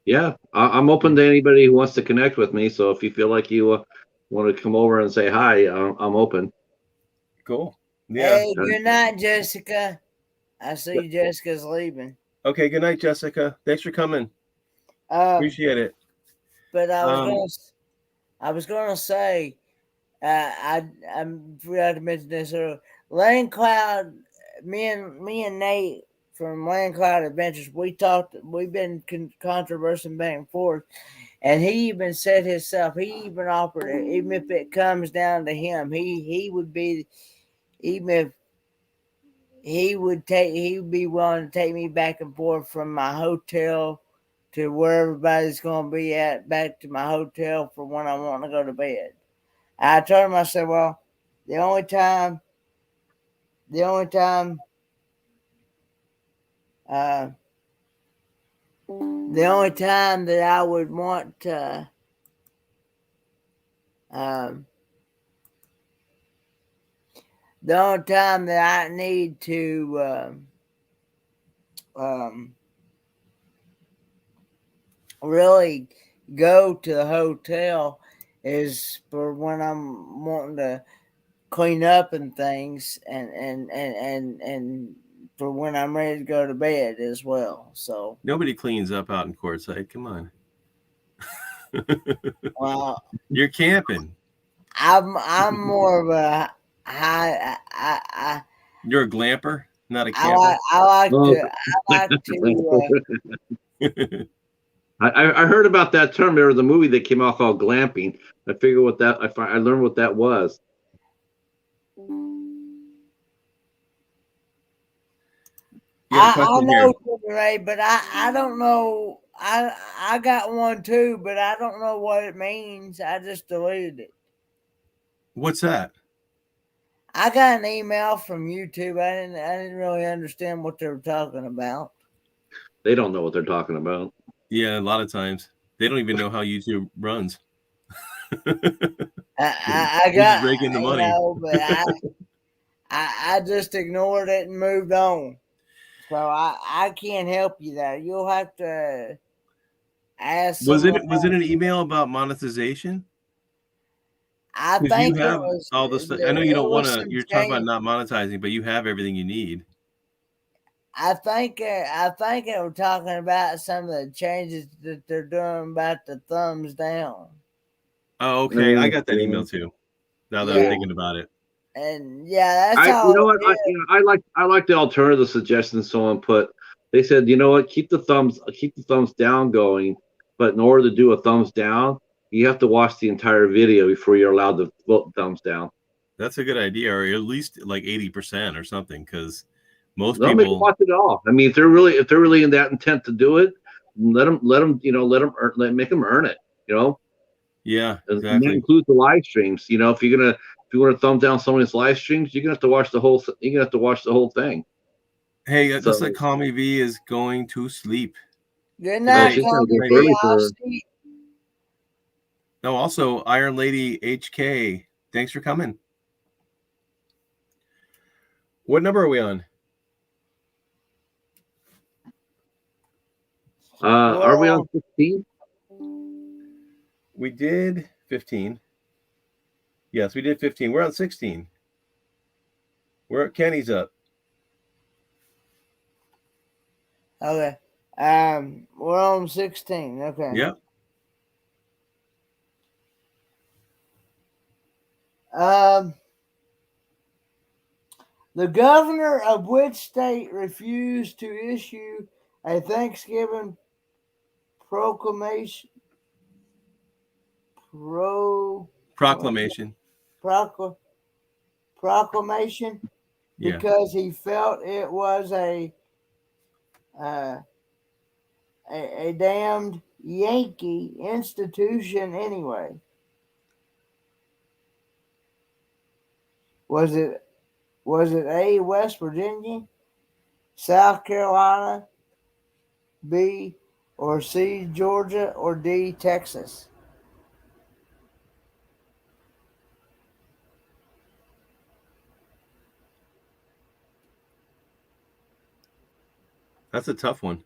Yeah, I'm open to anybody who wants to connect with me. So if you feel like you want to come over and say hi, I'm open. Cool. Yeah. Hey, good night, Jessica. I see Jessica's leaving. Okay. Good night, Jessica. Thanks for coming. Appreciate it. But I was gonna say, I forgot to mention this earlier. Land Cloud, me and Nate from Land Cloud Adventures, we've been controversing back and forth, and he even said himself, he even offered it, even if it comes down to him, he would be, even if he would be willing to take me back and forth from my hotel to where everybody's going to be at, back to my hotel for when I want to go to bed. I told him, I said, well, the only time that I would want to, the only time that I need to really go to the hotel is for when I'm wanting to clean up and things, and for when I'm ready to go to bed as well. So nobody cleans up out in Quartzsite. Come on. Well, you're camping. I'm more of a You're a glamper, not a camper. I like to. I heard about that term. There was a movie that came out called glamping. I figured what that I learned what that was. I know, Ray, but I don't know. I got one too, but I don't know what it means. I just deleted it. What's that? I got an email from YouTube. I didn't really understand what they were talking about. They don't know what they're talking about. Yeah, a lot of times they don't even know how YouTube runs. I You're just got, breaking the you money. know, but I just ignored it and moved on. So I can't help you there. You'll have to ask Was someone it else. an email about monetization? I Because you think have all the stuff. I know you don't want to. some You're talking about change. not monetizing, but you have everything you need. I think they were talking about some of the changes that they're doing about the thumbs down. Oh, okay. I got that Yeah. email too. Now that I'm Yeah, thinking about it. and yeah, that's You know all what, it is. I like the alternative suggestion someone put. They said, you know what, keep the thumbs down going, but in order to do a thumbs down, you have to watch the entire video before you're allowed to vote thumbs down. That's a good idea, or at least like 80% or something, because most They'll make them people. watch it all. I mean, if they're really in that intent to do it, make them earn it. You know, Yeah, and that exactly. includes the live streams. You know, if you want to thumb down someone's live streams, you're gonna have to watch the whole. You're gonna have to watch the whole thing. Hey, it looks like So, Call Me V is going to sleep. Good Good night, night. she's gonna Tommy go Night, B. Mike. early I'll for her. see. No, also Iron Lady HK. Thanks for coming. What number are we on? Are we on Well, 16? We did 15. Yes, we did 15. We're on 16. Kenny's up. okay. We're on 16. Okay. Yep. The governor of which state refused to issue a Thanksgiving proclamation? Proclamation. Proclamation Yeah. because he felt it was a damned Yankee institution anyway. Was it A, West Virginia, South Carolina, B, or C, Georgia, or D, Texas? That's a tough one.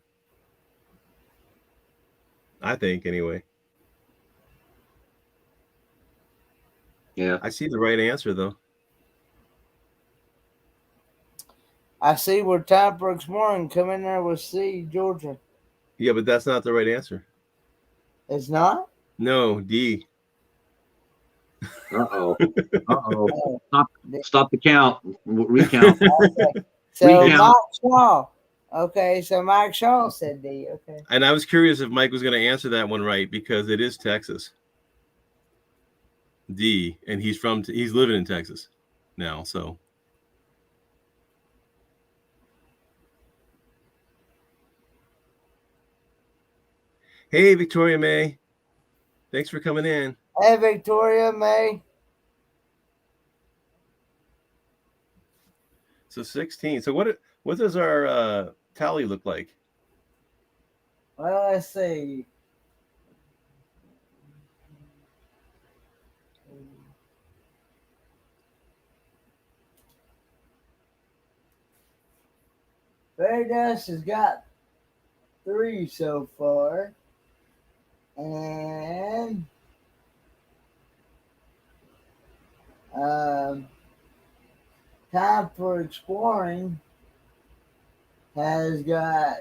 I think, anyway. Yeah. I see the right answer, though. I see where Tom Brooks Morning come in there with C, Georgia. Yeah, but that's not the right answer. It's not? No, D. Uh-oh. Oh, Stop the count. Recount. okay. So Recount. Mike Shaw. Okay, so Mike Shaw said D. Okay. And I was curious if Mike was going to answer that one right, because it is Texas. D, and he's living in Texas now, so. Hey, Victoria May. Thanks for coming in. Hey, Victoria May. So 16. So what does our tally look like? Well, let's see. Fairy Dust has got 3 so far. And Time for Exploring has got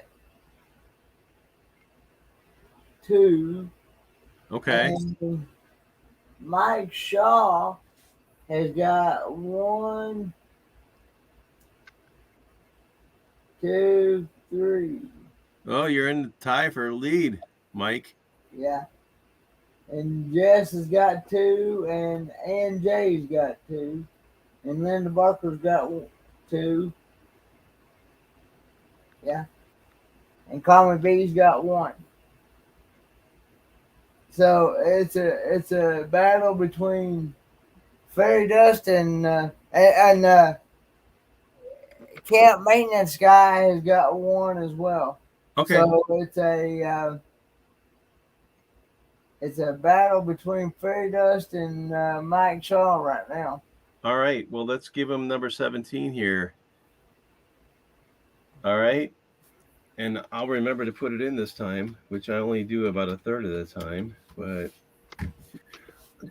2. Okay. And Mike Shaw has got 1, 2, 3. Oh, you're in the tie for lead, Mike. Yeah. And Jess has got 2, and Jay's got 2, and Linda Barker's got 2. Yeah. And Common B's got 1. So it's a battle between Fairy Dust and Camp Maintenance Guy has got 1 as well. Okay. So It's a battle between Fairy Dust and Mike Shaw right now. All right. Well, let's give him number 17 here. All right. And I'll remember to put it in this time, which I only do about a third of the time. But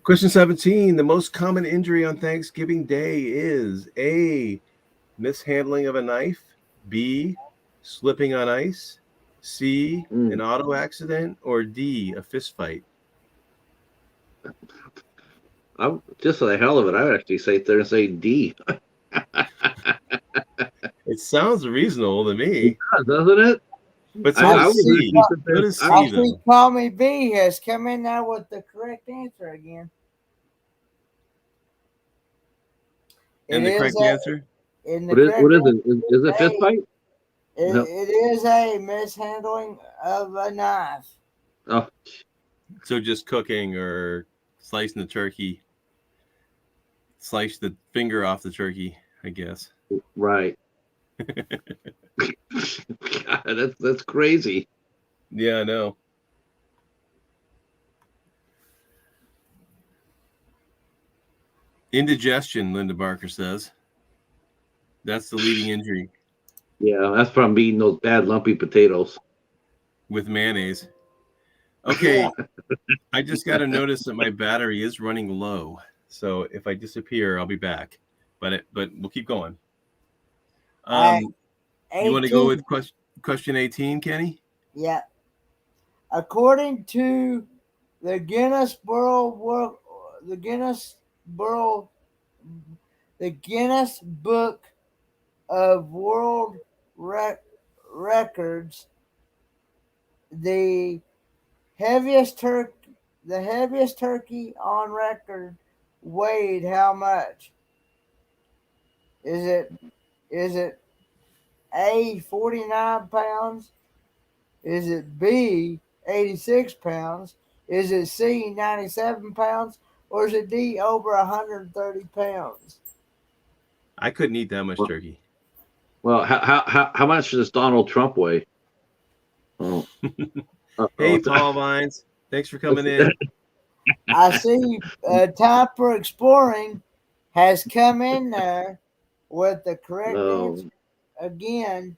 question 17, the most common injury on Thanksgiving Day is A, mishandling of a knife, B, slipping on ice, C, an auto accident, or D, a fist fight. Just for the hell of it, I would actually sit there and say D. It sounds reasonable to me. Doesn't it? But so I does would C. actually sit there- So does C, I though. see Call Me B has come in now with the correct answer again. And the correct answer? What is it? Is it fist fight? No. It is a mishandling of a knife. Oh, So just cooking or slicing the turkey. Slice the finger off the turkey, I guess. right. God, that's crazy. Yeah, I know. Indigestion, Linda Barker says. That's the leading injury Yeah, that's from eating those bad lumpy potatoes. with mayonnaise. Okay, I just got to notice that my battery is running low. So if I disappear, I'll be back. But we'll keep going. You want to go with question 18, Kenny? Yeah. According to the Guinness Book of World Records, the heaviest turkey on record weighed how much? Is it A, 49 pounds? Is it B, 86 pounds? Is it C, 97 pounds? Or is it D, over 130 pounds? I couldn't eat that much turkey. Well, how much does Donald Trump weigh? Oh. Hey, Paul Vines. Thanks for coming in. I see Time for Exploring has come in there with the correct answer again,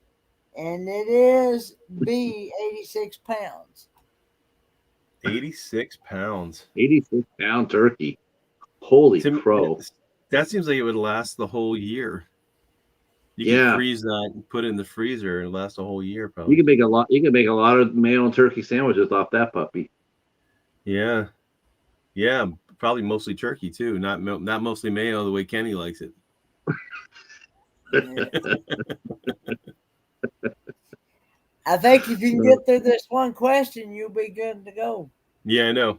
and it is B, 86 pounds. 86 pounds. 86-pound turkey. Holy crow. That seems like it would last the whole year. You can freeze that and put it in the freezer and last a whole year, probably. You can make a lot of mayo and turkey sandwiches off that puppy. Yeah. Yeah, probably mostly turkey too, not mostly mayo the way Kenny likes it. I think if you can get through this one question, you'll be good to go. Yeah, I know.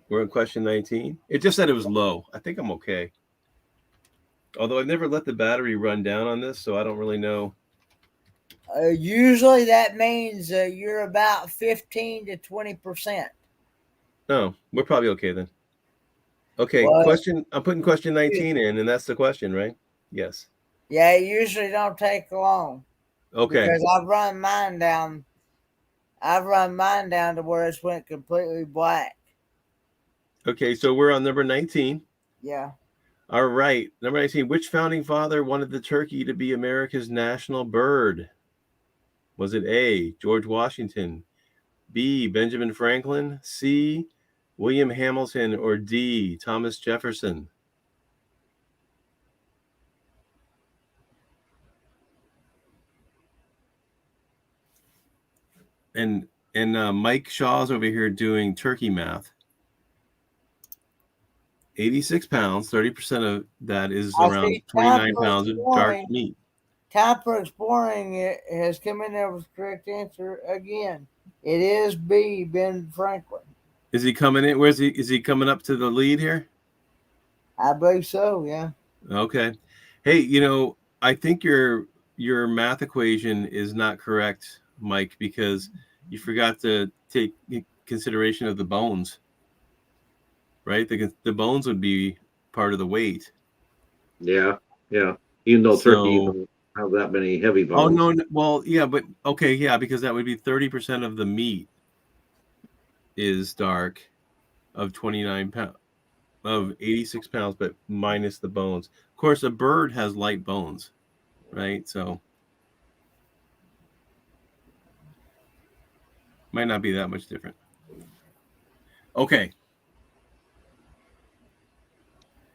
We're on question 19. It just said it was low. I think I'm okay. Although I've never let the battery run down on this, so I don't really know. Usually that means you're about 15 to 20%. No, we're probably okay then. Okay, question. I'm putting question 19 in, and that's the question, right? Yes. Yeah, it usually don't take long. Okay. Because I've run mine down to where it's went completely black. Okay, so we're on number 19. Yeah. All right, number 19. Which founding father wanted the turkey to be America's national bird? Was it A, George Washington, B, Benjamin Franklin, C, William Hamilton, or D, Thomas Jefferson? And Mike Shaw's over here doing turkey math. 86 pounds, 30% of that is around 29 pounds of dark meat. Time for Exploring it has come in there with the correct answer again. It is B, Ben Franklin. Is he coming in? Is he coming up to the lead here? I believe so, yeah. Okay. Hey, I think your math equation is not correct, Mike, because you forgot to take consideration of the bones. Right? The bones would be part of the weight. Yeah. Even though turkey have that many heavy Oh bones. no, well, yeah, but okay, yeah, because that would be 30% of the meat is dark of 29 pounds of 86 pounds, but minus the bones. Of course, a bird has light bones, right? So might not be that much different. Okay.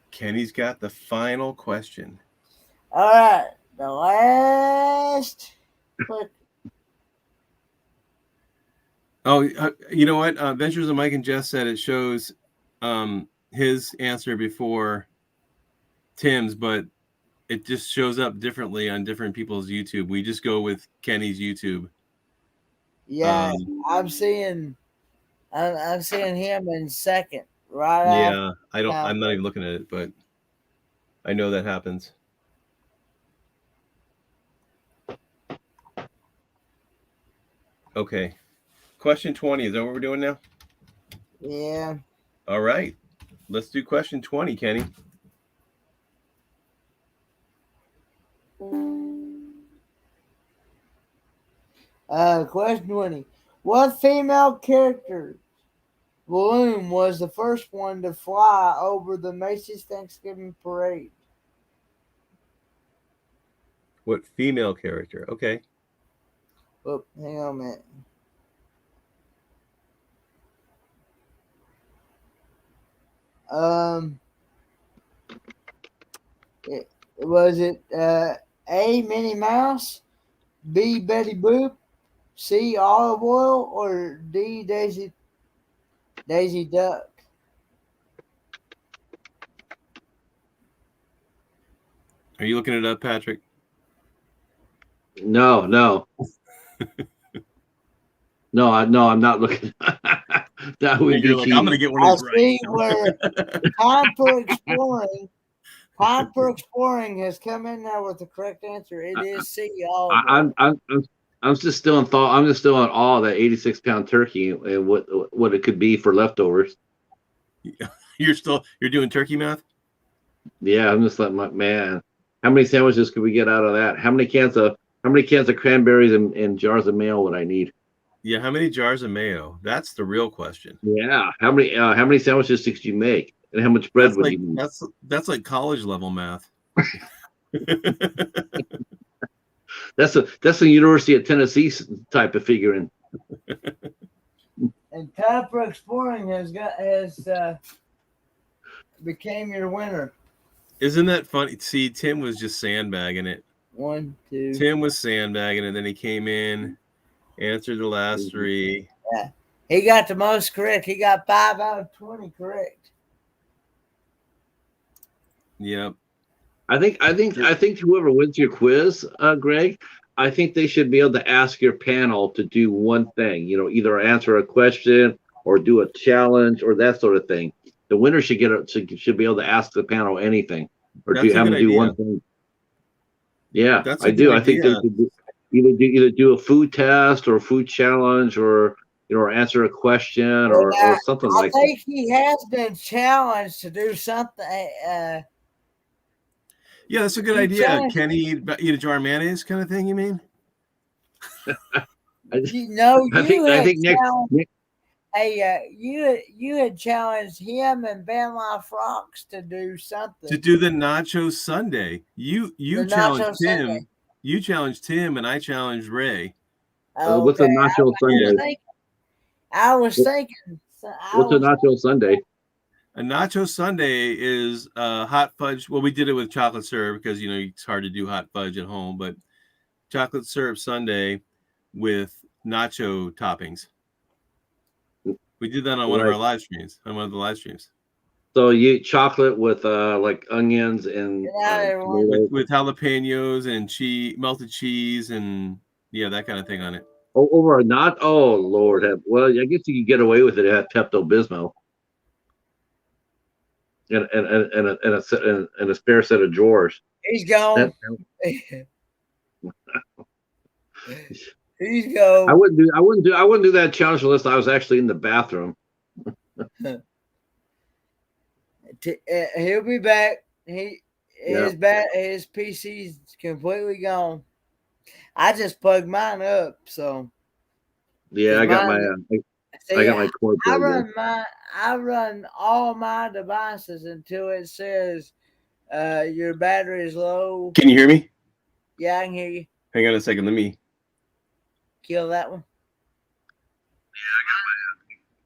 Kenny's got the final question. All right, the last question. Oh, you know what? Ventures of Mike and Jess said it shows his answer before Tim's, but it just shows up differently on different people's YouTube. We just go with Kenny's YouTube. Yeah, I'm seeing him in second, right after. Yeah, I'm not even looking at it, but I know that happens. Okay. Question 20. Is that what we're doing now? Yeah. All right. Let's do question 20, Kenny. Question 20. What female character balloon was the first one to fly over the Macy's Thanksgiving Parade? What female character? Okay. Oh, hang on a minute. Was it A, Minnie Mouse, B, Betty Boop, C, Olive Oil, or D, Daisy Duck? Are you looking it up, Patrick? No. No, I'm not looking. That would be like, I'm going to get one I of these see right. where Time for Exploring has come in there with the correct answer. It is C, Olive Oil. I'm just still in thought. I'm just still in awe of that 86-pound turkey and what it could be for leftovers. You're doing turkey math? Yeah, I'm just like, man, how many sandwiches could we get out of that? How many cans of cranberries and jars of mayo would I need? Yeah, how many jars of mayo? That's the real question. Yeah, how many sandwiches could you make, and how much bread would you need? That's like college level math. That's the University of Tennessee type of figuring. And Time for Exploring has became your winner. Isn't that funny? See, Tim was just sandbagging it. 1, 2. Tim was sandbagging it, and then he came in, answered the last three. Yeah, he got the most correct. He got 5 out of 20 correct. Yep. I think whoever wins your quiz, Greg, I think they should be able to ask your panel to do one thing. You know, either answer a question or do a challenge or that sort of thing. The winner should be able to ask the panel anything or do one thing. Yeah, I do. I think they should either do a food test or a food challenge or answer a question or something like that. I think he has been challenged to do something. Yeah, that's a good idea. Can he eat a jar of mayonnaise kind of thing, you mean? You had challenged him and Ben Lafrox to do something. To do the Nacho Sunday. You challenged Tim. You challenged Tim, and I challenged Ray. What's a Nacho Sunday? I was thinking. What's a Nacho Sunday? A Nacho Sunday is hot fudge. Well, we did it with chocolate syrup because, it's hard to do hot fudge at home, but chocolate syrup sundae with nacho toppings. We did that on one of our live streams, on one of the live streams. So you eat chocolate with like onions and with jalapenos and melted cheese and that kind of thing on it. Over a not? Oh Lord! Well, I guess you could get away with it at Pepto-Bismol. And a spare set of drawers. He's gone. He's gone. I wouldn't do that challenge unless I was actually in the bathroom. He'll be back. his PC's completely gone. I just plugged mine up, so Yeah, I got my see, I got my cord plugged in. I run all my devices until it says your battery is low. Can you hear me? Yeah, I can hear you. Hang on a second. Let me. Kill that one.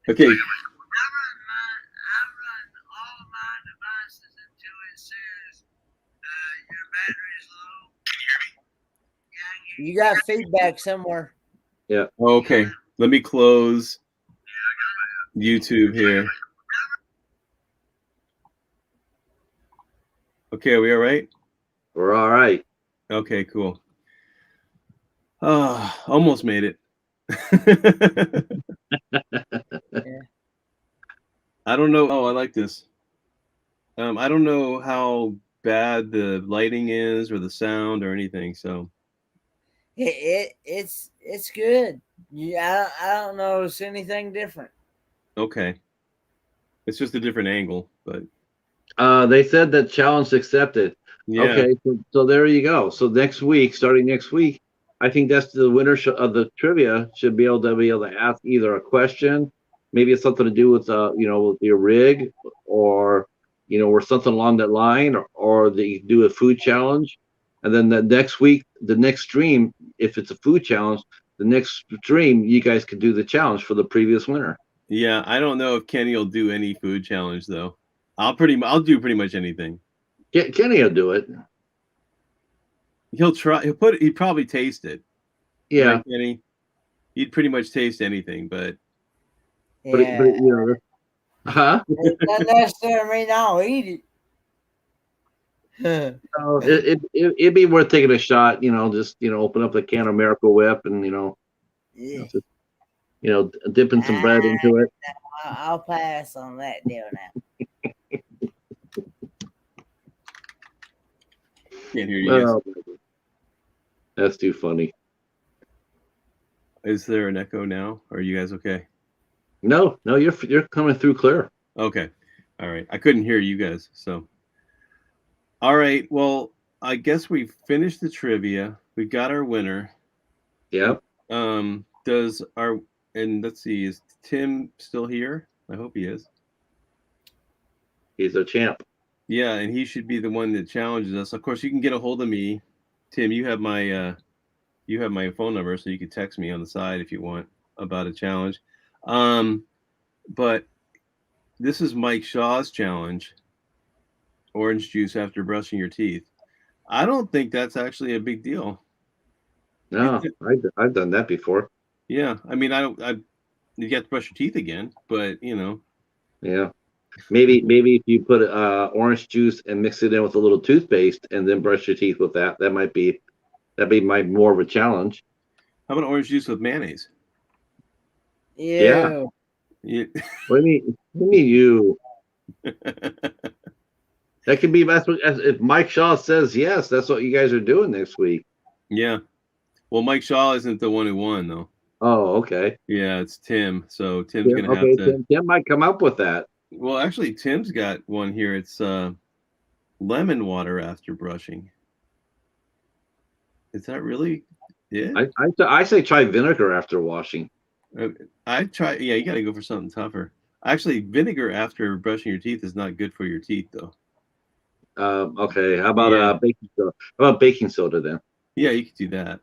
Okay. I run all my devices until it says your battery is low. Can you hear me? You got feedback somewhere. Yeah. Okay. Let me close YouTube here. Okay, are we all right? We're all right. Okay, cool. Almost made it. Yeah. I don't know. Oh, I like this. I don't know how bad the lighting is or the sound or anything. So It's good. Yeah, I don't notice anything different. okay, it's just a different angle, but They said that challenge accepted. yeah, Okay, so there you go. So next week, starting next week, I think that's the winner of the trivia should be able to ask either a question, maybe it's something to do with with your rig, or or something along that line, or they do a food challenge, and then the next week, the next stream, if it's a food challenge, the next stream you guys can do the challenge for the previous winner. yeah. I don't know if Kenny will do any food challenge though. I'll do pretty much anything. Kenny will do it. He'll try. He'd probably taste it. Yeah, Right, Kenny? He'd pretty much taste anything, but but Yeah, huh? it doesn't necessarily mean I'll eat it. So it'd be worth taking a shot, just open up the can of Miracle Whip and Yeah. just, dipping some bread into it. I'll pass on that deal now. can't hear you guys. Oh, that's too funny. Is there an echo now? Are you guys okay? No, you're coming through clear. Okay. All right. I couldn't hear you guys. So, all right. Well, I guess we finished the trivia. We got our winner. Yep. And let's see, is Tim still here? I hope he is. He's a champ. Yeah, and he should be the one that challenges us. Of course, you can get a hold of me. Tim, you have my phone number, so you can text me on the side if you want about a challenge. But this is Mike Shaw's challenge. Orange juice after brushing your teeth. I don't think that's actually a big deal. No, I've done that before. Yeah, I mean, you have to brush your teeth again, but Yeah. Maybe if you put orange juice and mix it in with a little toothpaste and then brush your teeth with that'd be more of a challenge. How about orange juice with mayonnaise? Yeah. Yeah. What do you mean you? That could be if Mike Shaw says yes, that's what you guys are doing next week. Yeah. Well, Mike Shaw isn't the one who won, though. Oh, okay. Yeah, it's Tim. So Tim's gonna have to. Tim might come up with that. Well, actually, Tim's got one here. It's lemon water after brushing. Is that really it? I say try vinegar after washing. I try. Yeah, you got to go for something tougher. Actually, vinegar after brushing your teeth is not good for your teeth, though. Okay. How about baking soda? How about baking soda then? Yeah, you could do that.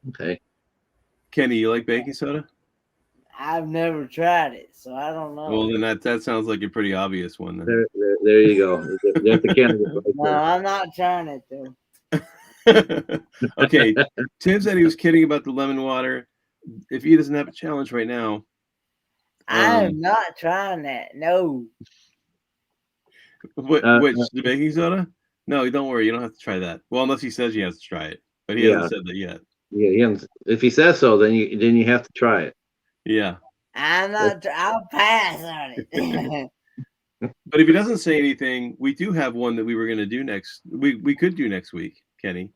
Okay. Kenny, you like baking soda? I've never tried it, so I don't know. Well, then that sounds like a pretty obvious one. Then. There you go. That's the candidate right No, I'm not trying it though. Okay, Tim said he was kidding about the lemon water. If he doesn't have a challenge right now, I am not trying that. No. which the baking soda? No, don't worry, you don't have to try that. Well, unless he says he has to try it, but he hasn't said that yet. Yeah, if he says so, then you have to try it. Yeah. I'm not. I'll pass on it. But if he doesn't say anything, we do have one that we were going to do next. We could do next week, Kenny,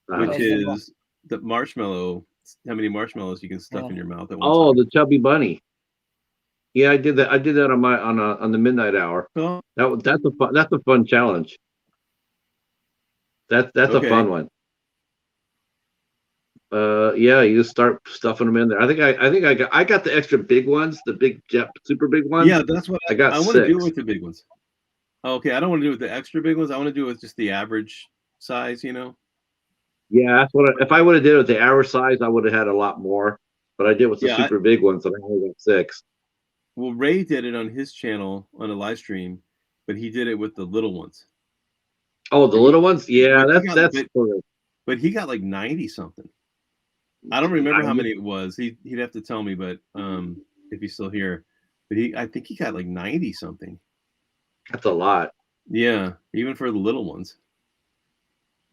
which is the marshmallow. How many marshmallows you can stuff in your mouth at one time? The chubby bunny. Yeah, I did that. I did that on the midnight hour. Oh. That's a fun challenge. That's a Okay. fun one. Yeah, you just start stuffing them in there. I got the extra big ones, the big super big ones. Yeah, that's what I got I want to do 6. with the big ones. Okay, I don't want to do with the extra big ones. I want to do with just the average size, you know? Yeah, that's what if I would have did it with the average size, I would have had a lot more. But I did with the Yeah, super big ones, and I only got 6. well, Ray did it on his channel on a live stream, but he did it with the little ones. Oh, the And he, little ones? Yeah, but he got, that's for but he got like 90 something. I don't remember how 90. many it was. He'd have to tell me, but if he's still here. But I think he got like 90 something. That's a lot. Yeah, even for the little ones.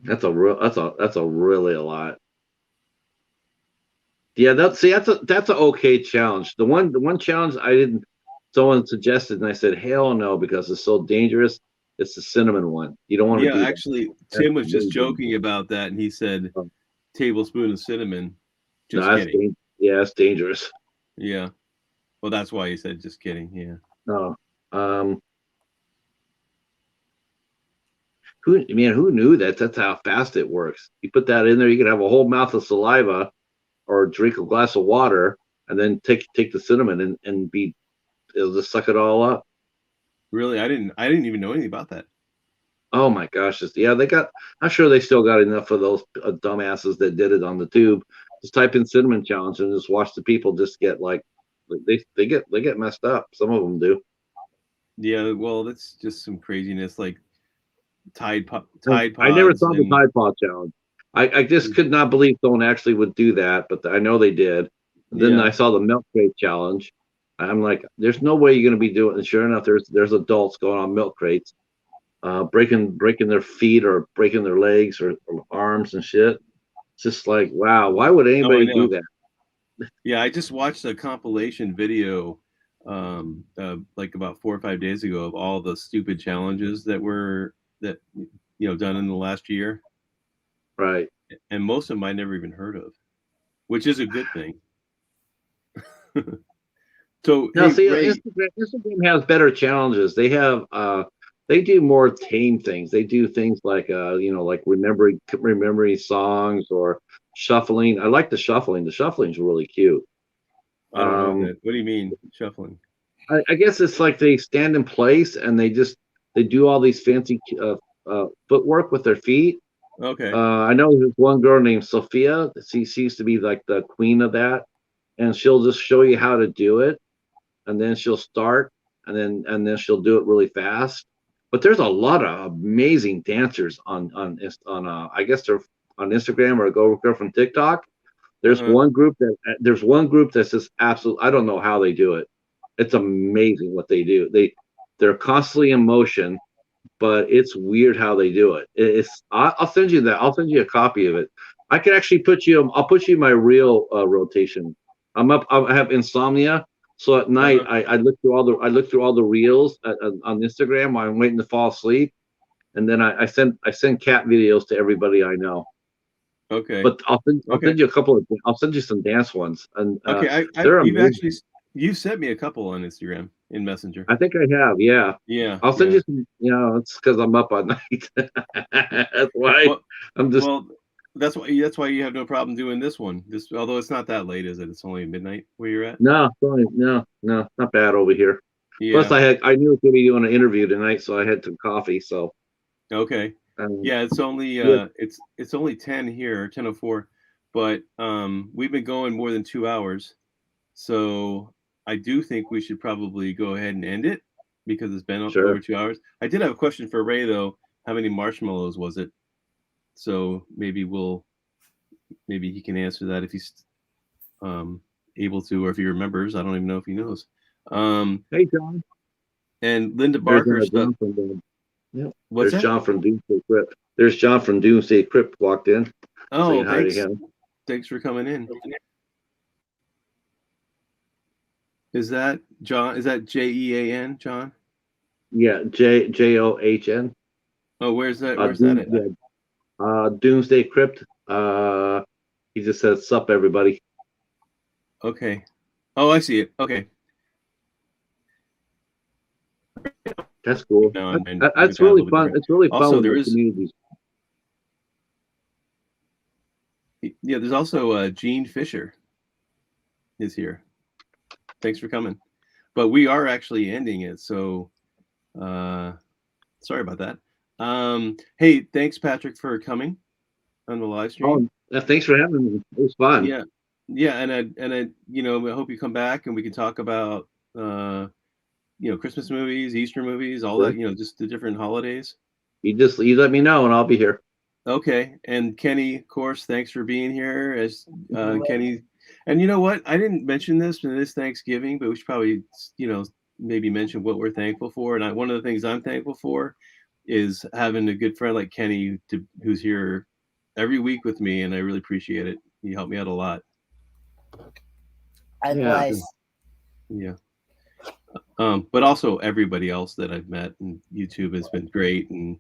That's a really a lot. Yeah, that's an okay challenge. The one challenge I didn't someone suggested and I said hell no because it's so dangerous. It's the cinnamon one. You don't want to Yeah, do that. actually, That's Tim was really just dangerous. joking about that, and he said Um, tablespoon of cinnamon. No, Just kidding. yeah, it's dangerous. Yeah. Well, that's why he said just kidding. Yeah. No. Who knew that? That's how fast it works. You put that in there, you can have a whole mouth of saliva or drink a glass of water and then take the cinnamon and it'll just suck it all up. Really, I didn't even know anything about that. Oh my gosh. Yeah, I'm sure they still got enough of those dumbasses that did it on the tube. Just type in cinnamon challenge and just watch the people just get like, they get messed up. Some of them do. Yeah, well, that's just some craziness, like Tide I never Pods saw the and Tide Pod challenge. I just could not believe someone actually would do that, but I know they did. And then yeah. I saw the milk crate challenge. I'm like, there's no way you're going to be doing it. And sure enough, there's adults going on milk crates, breaking their feet or breaking their legs or arms and shit. It's just like, wow, why would Oh, I anybody do know. that? Yeah, I just watched a compilation video, like about 4 or 5 days ago of all the stupid challenges that done in the last year, Right. and most of them I never even heard of, which is a good thing. So, Now, hey, see, Ray. Instagram has better challenges. They do more tame things. They do things like, like remembering songs or shuffling. I like the shuffling. The shuffling's really cute. I don't know that. What do you mean shuffling? I guess it's like they stand in place and they do all these fancy footwork with their feet. Okay. I know there's one girl named Sophia. She seems to be like the queen of that, and she'll just show you how to do it, and then she'll start, and then she'll do it really fast. But there's a lot of amazing dancers on I guess they're on Instagram or go from TikTok. Uh-huh. There's one group that's just absolute. I don't know how they do it. It's amazing what they do. They're constantly in motion, but it's weird how they do it. I'll send you that. I'll send you a copy of it. I can actually I'll put you in my real rotation. I have insomnia, so at night Uh-huh. I look through all the reels on Instagram while I'm waiting to fall asleep, and then I send cat videos to everybody I know. Okay. But I'll Okay. send you I'll send you some dance ones, and Okay. they're amazing. You've sent me a couple on Instagram in Messenger. I think I have, yeah. Yeah. I'll send Yeah. you some. It's because I'm up all night. That's why Well, I'm just. well, that's why you have no problem doing this one. Although it's not that late, is it? It's only midnight where you're at. No, sorry, no, not bad over here. Plus, Yeah. I knew I was going to be doing an interview tonight, so I had some coffee. So, Okay. um, Yeah, it's only yeah, it's only 10 here, 10:04, but we've been going more than 2 hours. So I do think we should probably go ahead and end it because it's been over sure. 2 hours. I did have a question for Ray though. How many marshmallows was it? So maybe he can answer that if he's able to, or if he remembers. I don't even know if he knows. Hey, John. And Linda There's Barker stuff. John from yeah. What's There's that? John from Doomsday Crypt. There's John from Doomsday Crypt walked in. Oh, Saying hi to thanks. him. Thanks for coming in. Is that John? Is that Jean, John? Yeah, John. Oh, where's that? Where's that at? Doomsday Crypt. He just says, "Sup, everybody." Okay. Oh, I see it. Okay. That's cool. Now I'm in That's chat a really little bit fun. different. It's really fun Also, when there the is communities. Yeah, there's also Gene Fisher is here. Thanks for coming. But we are actually ending it, so sorry about that. Hey, thanks, Patrick, for coming on the live stream. Thanks for having me. It was fun. Yeah, and I I hope you come back and we can talk about Christmas movies, Easter movies, all that, just the different holidays. You let me know and I'll be here. Okay. And Kenny, of course, thanks for being here. As Kenny, and you know what? I didn't mention this in this Thanksgiving, but we should probably, maybe mention what we're thankful for. And one of the things I'm thankful for is having a good friend like Kenny who's here every week with me, and I really appreciate it. He helped me out a lot. Yeah. But also everybody else that I've met, and YouTube has been great. And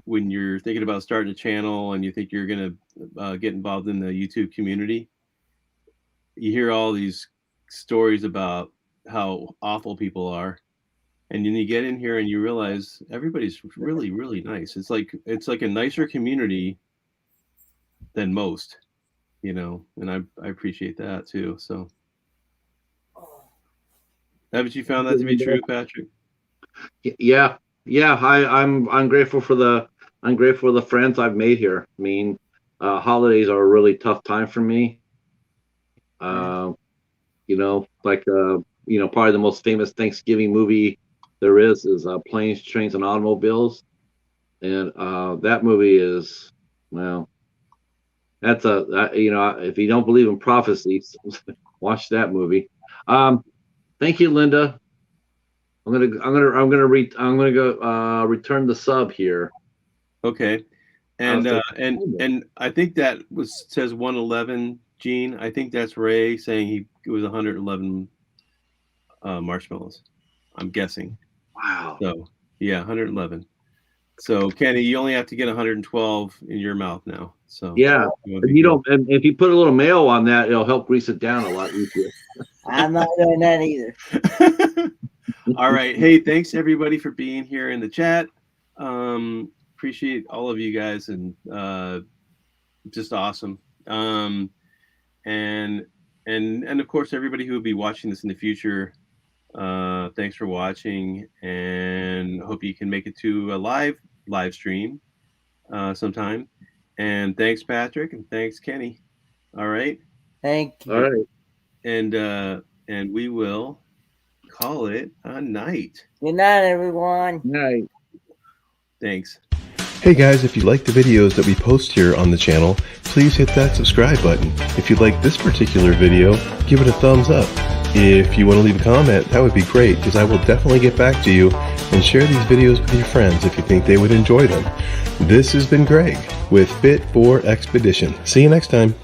when you're thinking about starting a channel and you think you're going to get involved in the YouTube community, you hear all these stories about how awful people are. And then you get in here and you realize everybody's really, really nice. It's like a nicer community than most, and I appreciate that too. So haven't you found that to be true, Patrick? Yeah. I'm grateful for the friends I've made here. I mean, holidays are a really tough time for me. Probably the most famous Thanksgiving movie there is Planes, Trains, and Automobiles, and that movie is, well, that's if you don't believe in prophecies, watch that movie. Thank you, Linda. I'm gonna go return the sub here. Okay, and I think that says 111, Gene. I think that's Ray saying it was 111 marshmallows. I'm guessing. Wow. So yeah, 111. So Kenny, you only have to get 112 in your mouth now. So yeah, and if you put a little mayo on that, it'll help grease it down a lot easier. I'm not doing that either. All right. Hey, thanks everybody for being here in the chat. Appreciate all of you guys, and just awesome. And of course everybody who will be watching this in the future. Thanks for watching, and hope you can make it to a live stream sometime. And thanks, Patrick, and thanks, Kenny. All right. Thank you. All right. And we will call it a night. Good night, everyone. Night. Thanks. Hey guys, if you like the videos that we post here on the channel, please hit that subscribe button. If you like this particular video, give it a thumbs up. If you want to leave a comment, that would be great, because I will definitely get back to you and share these videos with your friends if you think they would enjoy them. This has been Greg with Fit for Expedition. See you next time.